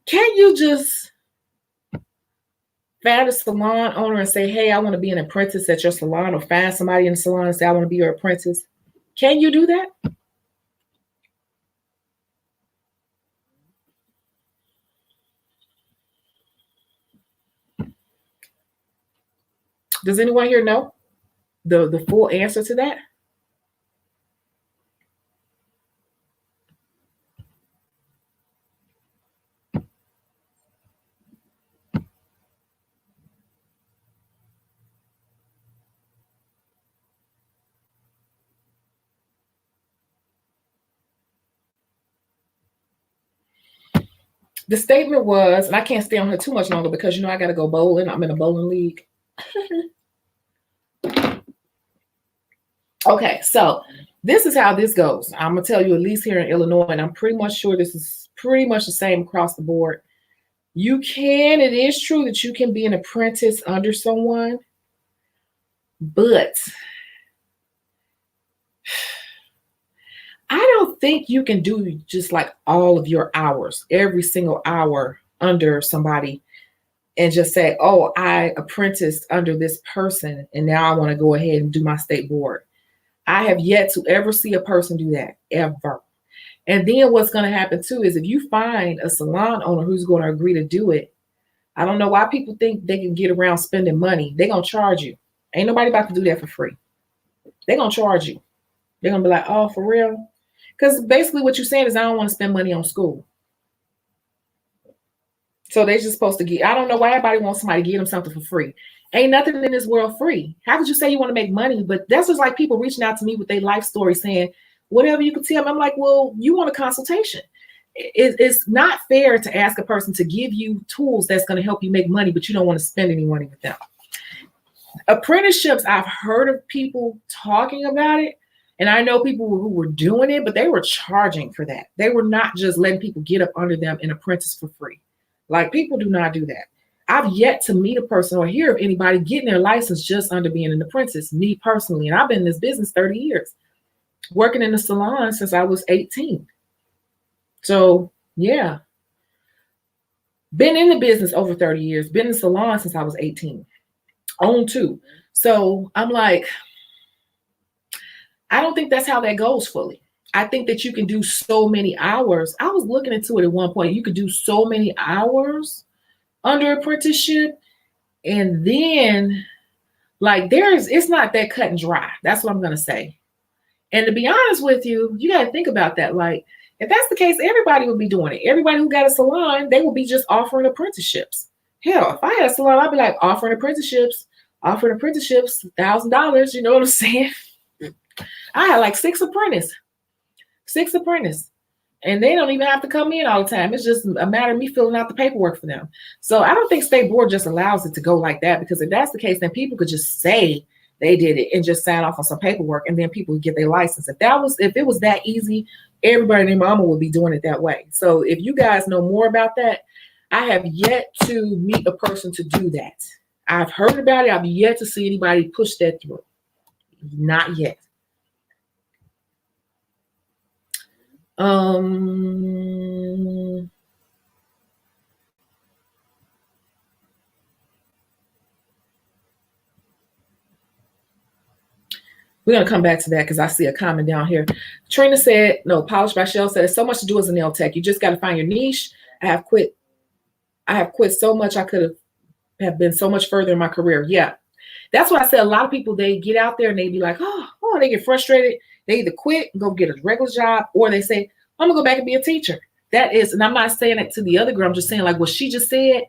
Can you just find a salon owner and say, hey, I want to be an apprentice at your salon, or find somebody in the salon and say, I want to be your apprentice? Can you do that? Does anyone here know the full answer to that? The statement was, and I can't stay on here too much longer because, you know, I got to go bowling. I'm in a bowling league. Okay, so this is how this goes. I'm going to tell you, at least here in Illinois, and I'm pretty much sure this is pretty much the same across the board. It is true that you can be an apprentice under someone, but I don't think you can do just like all of your hours, every single hour under somebody, and just say, oh, I apprenticed under this person, and now I want to go ahead and do my state board. I have yet to ever see a person do that, ever. And then what's going to happen too is if you find a salon owner who's going to agree to do it, I don't know why people think they can get around spending money. They're going to charge you. Ain't nobody about to do that for free. They're going to charge you. They're going to be like, oh, for real? Because basically what you're saying is I don't want to spend money on school. So they're just supposed to get, I don't know why everybody wants somebody to give them something for free. Ain't nothing in this world free. How could you say you want to make money? But that's just like people reaching out to me with their life story saying, whatever you can tell me. I'm like, well, you want a consultation. It's not fair to ask a person to give you tools that's going to help you make money, but you don't want to spend any money with them. Apprenticeships, I've heard of people talking about it. And I know people who were doing it, but they were charging for that. They were not just letting people get up under them and apprentice for free. Like, people do not do that. I've yet to meet a person or hear of anybody getting their license just under being an apprentice, me personally. And I've been in this business 30 years, working in the salon since I was 18. So, yeah. Been in the business over 30 years, been in the salon since I was 18. Own two. So I'm like, I don't think that's how that goes fully. I think that you can do so many hours. I was looking into it at one point. You could do so many hours under apprenticeship. And then, like, it's not that cut and dry. That's what I'm going to say. And to be honest with you, you got to think about that. Like, if that's the case, everybody would be doing it. Everybody who got a salon, they will be just offering apprenticeships. Hell, if I had a salon, I'd be like offering apprenticeships, $1,000. You know what I'm saying? I had like six apprentices, and they don't even have to come in all the time. It's just a matter of me filling out the paperwork for them. So I don't think state board just allows it to go like that, because if that's the case, then people could just say they did it and just sign off on some paperwork, and then people would get their license. If it was that easy, everybody and their mama would be doing it that way. So if you guys know more about that, I have yet to meet a person to do that. I've heard about it. I've yet to see anybody push that through. Not yet. We're going to come back to that because I see a comment down here. Trina said, no, Polished by Shell said, it's so much to do as a nail tech. You just got to find your niche. I have quit so much. I could have been so much further in my career. Yeah. That's what I said. A lot of people, they get out there and they be like, oh, they get frustrated. They either quit and go get a regular job, or they say, I'm going to go back and be a teacher. That is, and I'm not saying it to the other girl. I'm just saying like what she just said.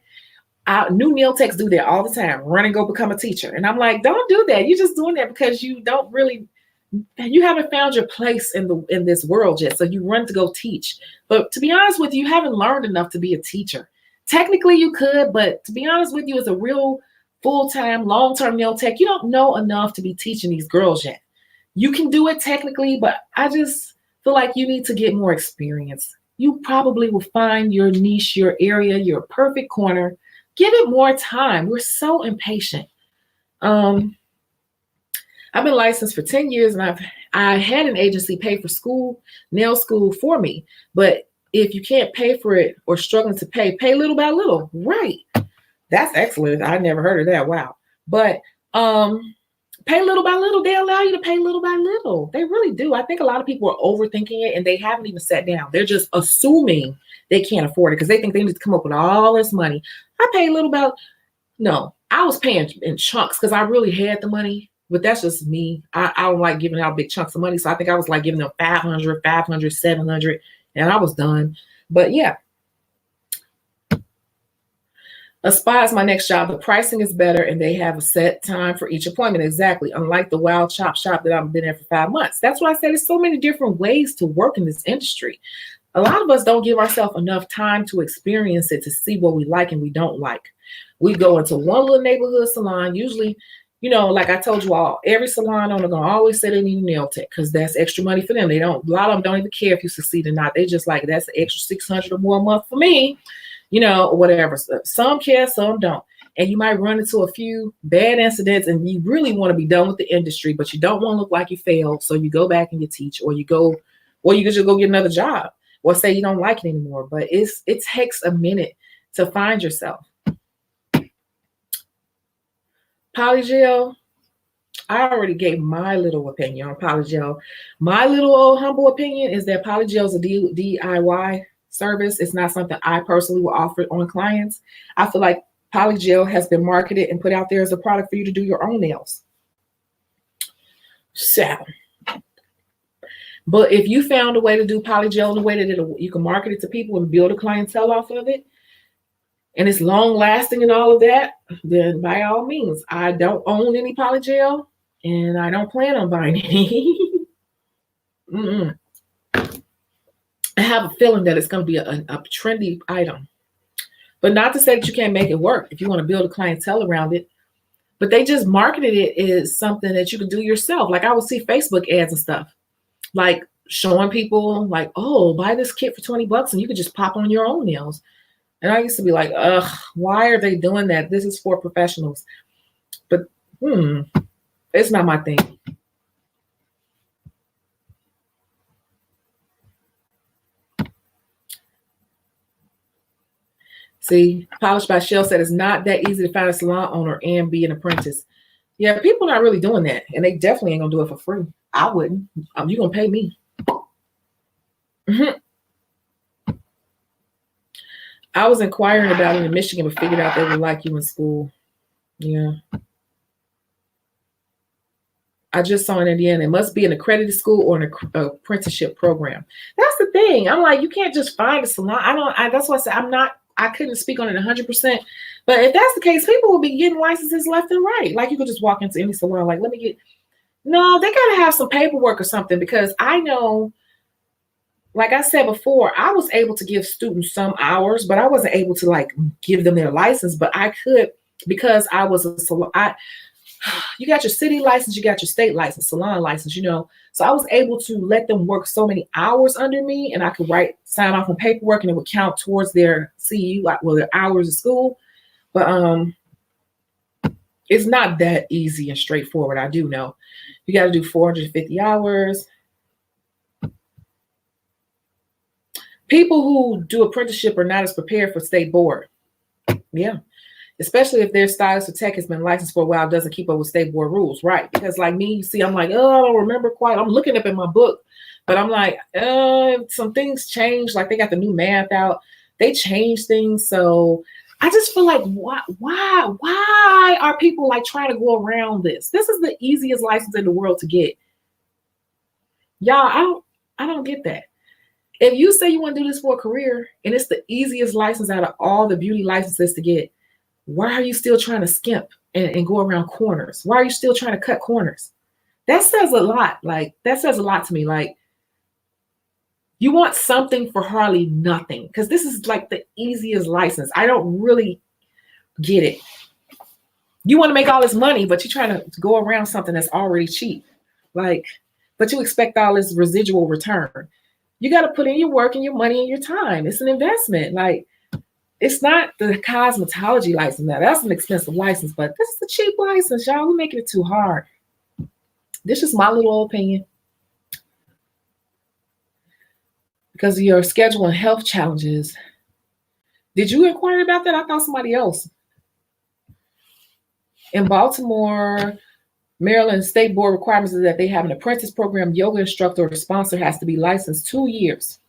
New nail techs do that all the time. Run and go become a teacher. And I'm like, don't do that. You're just doing that because you haven't found your place in this world yet. So you run to go teach. But to be honest with you, you haven't learned enough to be a teacher. Technically you could, but to be honest with you, as a real full-time, long-term nail tech, you don't know enough to be teaching these girls yet. You can do it technically, but I just feel like you need to get more experience. You probably will find your niche, your area, your perfect corner. Give it more time. We're so impatient. I've been licensed for 10 years, and I had an agency pay for nail school for me. But if you can't pay for it or struggling to pay little by little. Right. That's excellent. I never heard of that. Wow. But pay little by little. They allow you to pay little by little. They really do. I think a lot of people are overthinking it, and they haven't even sat down. They're just assuming they can't afford it because they think they need to come up with all this money. I pay little by. No, I was paying in chunks because I really had the money, but that's just me. I don't like giving out big chunks of money. So I think I was like giving them 500, 700, and I was done. But yeah. A spa is my next job. The pricing is better, and they have a set time for each appointment. Exactly. Unlike the wild chop shop that I've been there for 5 months. That's why I said there's so many different ways to work in this industry. A lot of us don't give ourselves enough time to experience it, to see what we like and we don't like. We go into one little neighborhood salon. Usually, like I told you all, every salon owner gonna always say they need a nail tech because that's extra money for them. A lot of them don't even care if you succeed or not. They just like, that's an extra $600 or more a month for me. Whatever. Some care, some don't. And you might run into a few bad incidents and you really want to be done with the industry, but you don't want to look like you failed. So you go back and you teach, or you could just go get another job, or say you don't like it anymore. But it takes a minute to find yourself. Polygel, I already gave my little opinion on polygel. My little old humble opinion is that polygel is a DIY service. It's not something I personally will offer on clients. I feel like polygel has been marketed and put out there as a product for you to do your own nails. So, but if you found a way to do polygel in a way that you can market it to people and build a clientele off of it, and it's long lasting and all of that, then by all means. I don't own any polygel, and I don't plan on buying any. I have a feeling that it's going to be a trendy item, but not to say that you can't make it work if you want to build a clientele around it. But they just marketed it as something that you can do yourself. Like I would see Facebook ads and stuff, like showing people like, oh, buy this kit for $20 and you could just pop on your own nails. And I used to be like, ugh, why are they doing that? This is for professionals. But it's not my thing. See, Polished by Shell said it's not that easy to find a salon owner and be an apprentice. Yeah, people are not really doing that, and they definitely ain't gonna do it for free. I wouldn't. You're gonna pay me. I was inquiring about it in Michigan, but figured out they would like you in school. Yeah. I just saw in Indiana. It must be an accredited school or an apprenticeship program. That's the thing. I'm like, you can't just find a salon. That's why I said I couldn't speak on it 100%. But if that's the case, people will be getting licenses left and right. Like you could just walk into any salon, like, no, they got to have some paperwork or something, because I know, like I said before, I was able to give students some hours, but I wasn't able to like give them their license. But I could, because I was a salon. You got your city license, you got your state license, salon license, So I was able to let them work so many hours under me, and I could sign off on paperwork, and it would count towards their CU, their hours of school. But it's not that easy and straightforward. I do know you got to do 450 hours. People who do apprenticeship are not as prepared for state board. Yeah. Especially if their stylist or tech has been licensed for a while, doesn't keep up with state board rules, right? Because like me, you see, I'm like, oh, I don't remember quite. I'm looking up in my book, but I'm like, some things changed. Like they got the new math out. They changed things. So I just feel like, why are people like trying to go around this? This is the easiest license in the world to get. Y'all, I don't get that. If you say you want to do this for a career and it's the easiest license out of all the beauty licenses to get, why are you still trying to skimp and go around corners? Why are you still trying to cut corners? That says a lot. Like, that says a lot to me. Like, you want something for hardly nothing, because this is like the easiest license. I don't really get it. You want to make all this money, but you're trying to go around something that's already cheap. Like, but you expect all this residual return. You got to put in your work and your money and your time. It's an investment. Like, it's not the cosmetology license. Now, that's an expensive license, but this is a cheap license, y'all. We're making it too hard. This is my little opinion. Because of your schedule and health challenges. Did you inquire about that? I thought somebody else. In Baltimore, Maryland state board requirements is that they have an apprentice program. Yoga instructor or the sponsor has to be licensed 2 years.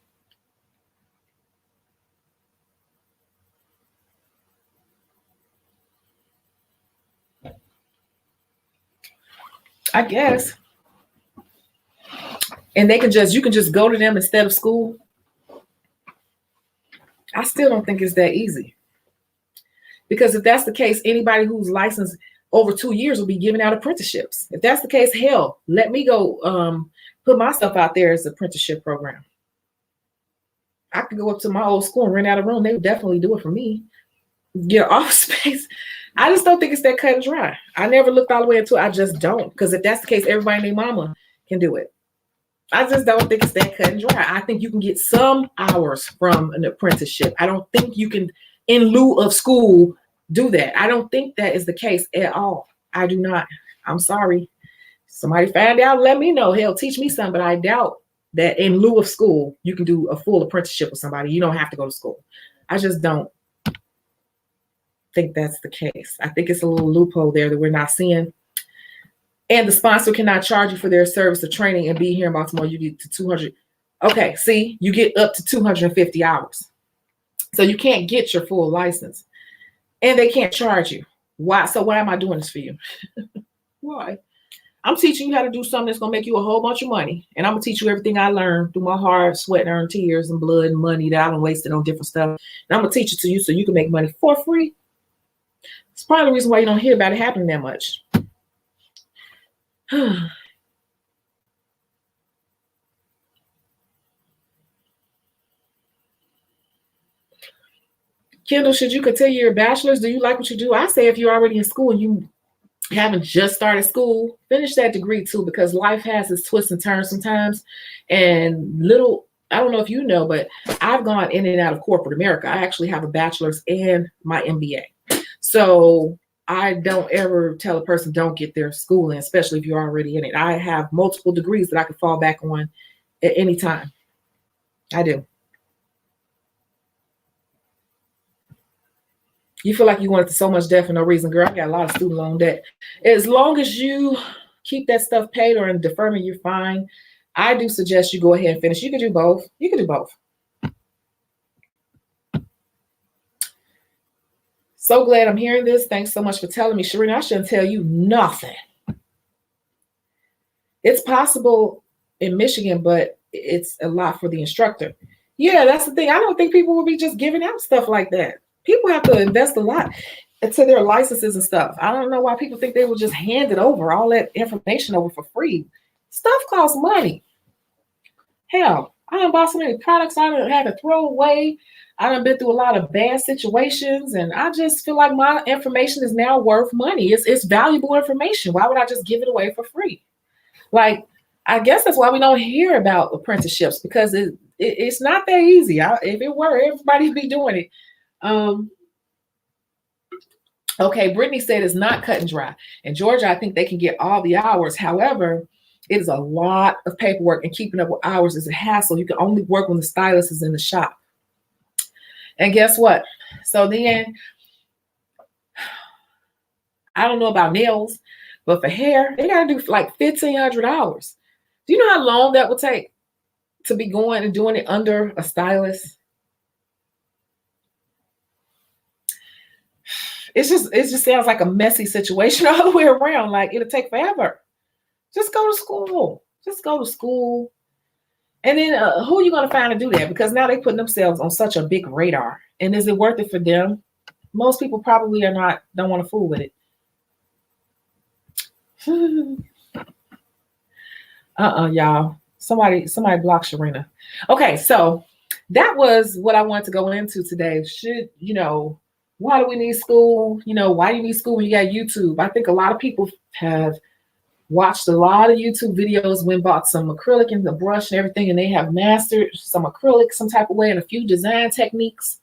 I guess. And you can just go to them instead of school. I still don't think it's that easy. Because if that's the case, anybody who's licensed over 2 years will be giving out apprenticeships. If that's the case, hell, let me go put myself out there as an apprenticeship program. I could go up to my old school and rent out a room. They would definitely do it for me. Get office space. I just don't think it's that cut and dry. I never looked all the way into it. I just don't. Because if that's the case, everybody and their mama can do it. I just don't think it's that cut and dry. I think you can get some hours from an apprenticeship. I don't think you can, in lieu of school, do that. I don't think that is the case at all. I do not. I'm sorry. Somebody find out, let me know. Hell, teach me something, but I doubt that in lieu of school, you can do a full apprenticeship with somebody. You don't have to go to school. I just don't think that's the case. I think it's a little loophole there that we're not seeing. And the sponsor cannot charge you for their service or training and be here in Baltimore. You get to 200. Okay, see, you get up to 250 hours. So you can't get your full license. And they can't charge you. Why? So why am I doing this for you? Why? I'm teaching you how to do something that's going to make you a whole bunch of money. And I'm going to teach you everything I learned through my hard sweat, earned tears and blood and money that I've wasted on different stuff. And I'm going to teach it to you so you can make money for free. It's probably the reason why you don't hear about it happening that much. Kendall, should you continue your bachelor's? Do you like what you do? I say if you're already in school and you haven't just started school, finish that degree too, because life has its twists and turns sometimes. And I don't know if you know, but I've gone in and out of corporate America. I actually have a bachelor's and my MBA. So I don't ever tell a person don't get their schooling, especially if you're already in it. I have multiple degrees that I can fall back on at any time. I do. You feel like you went into so much debt for no reason, girl. I got a lot of student loan debt. As long as you keep that stuff paid or in deferment, you're fine. I do suggest you go ahead and finish. You can do both. You can do both. So glad I'm hearing this. Thanks so much for telling me, Sharina. I shouldn't tell you nothing. It's possible in Michigan, but it's a lot for the instructor. Yeah, that's the thing. I don't think people will be just giving out stuff like that. People have to invest a lot into their licenses and stuff. I don't know why people think they will just hand it over, all that information over for free. Stuff costs money. Hell, I done bought so many products I done had to throw away. I done been through a lot of bad situations, and I just feel like my information is now worth money. It's valuable information. Why would I just give it away for free? Like, I guess that's why we don't hear about apprenticeships, because it's not that easy. If it were, everybody'd be doing it. Okay, Brittany said it's not cut and dry. In Georgia, I think they can get all the hours. However, it is a lot of paperwork, and keeping up with hours is a hassle. You can only work when the stylist is in the shop. And guess what? So then, I don't know about nails, but for hair, they got to do like 1,500 hours. Do you know how long that would take to be going and doing it under a stylist? It just sounds like a messy situation all the way around. Like, it'll take forever. Just go to school. Just go to school. And then who are you going to find to do that? Because now they're putting themselves on such a big radar. And is it worth it for them? Most people probably don't want to fool with it. Y'all. Somebody block Sharina. Okay, so that was what I wanted to go into today. Why do we need school? Why do you need school when you got YouTube? I think a lot of people have watched a lot of YouTube videos, went bought some acrylic and the brush and everything, and they have mastered some acrylic some type of way and a few design techniques.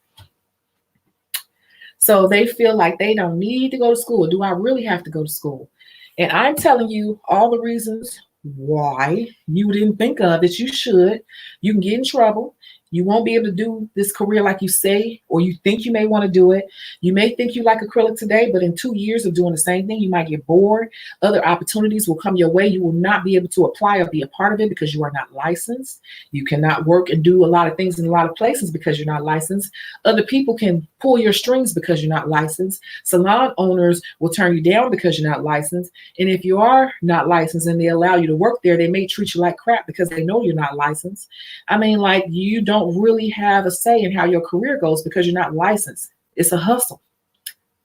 So they feel like they don't need to go to school. Do I really have to go to school? And I'm telling you all the reasons why you didn't think of that you should. You can get in trouble. You won't be able to do this career like you say, or you think you may want to do it. You may think you like acrylic today, but in 2 years of doing the same thing, you might get bored. Other opportunities will come your way. You will not be able to apply or be a part of it because you are not licensed. You cannot work and do a lot of things in a lot of places because you're not licensed. Other people can pull your strings because you're not licensed. Salon owners will turn you down because you're not licensed. And if you are not licensed and they allow you to work there, they may treat you like crap because they know you're not licensed. I mean, like, you don't really have a say in how your career goes because you're not licensed. It's a hustle.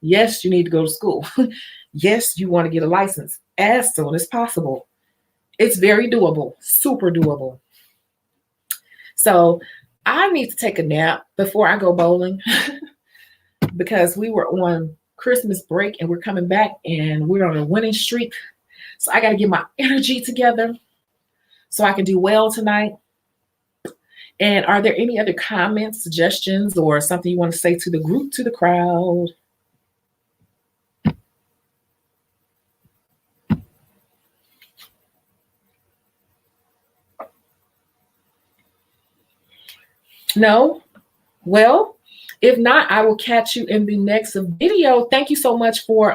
Yes, you need to go to school. Yes, you want to get a license as soon as possible. It's very doable, super doable. So I need to take a nap before I go bowling because we were on Christmas break and we're coming back and we're on a winning streak. So I got to get my energy together so I can do well tonight. And are there any other comments, suggestions, or something you want to say to the group, to the crowd? No? Well, if not, I will catch you in the next video. Thank you so much for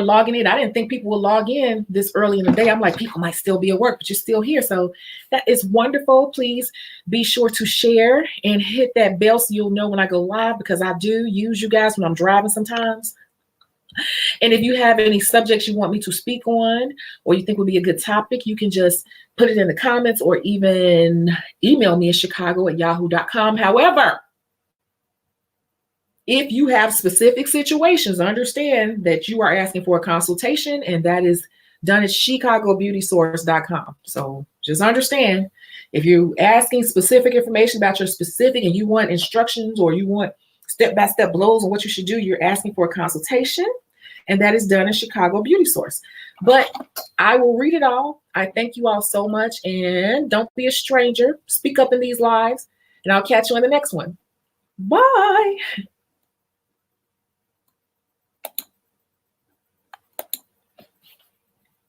logging in. I didn't think people would log in this early in the day. I'm like, people might still be at work, but you're still here. So that is wonderful. Please be sure to share and hit that bell so you'll know when I go live, because I do use you guys when I'm driving sometimes. And if you have any subjects you want me to speak on or you think would be a good topic, you can just put it in the comments or even email me at shecago@yahoo.com. However, if you have specific situations, understand that you are asking for a consultation, and that is done at shecagobeautysource.com. So just understand, if you're asking specific information about your specific and you want instructions or you want step-by-step blows on what you should do, you're asking for a consultation, and that is done in Shecago Beauty Source. But I will read it all. I thank you all so much, and don't be a stranger. Speak up in these lives, and I'll catch you in the next one. Bye.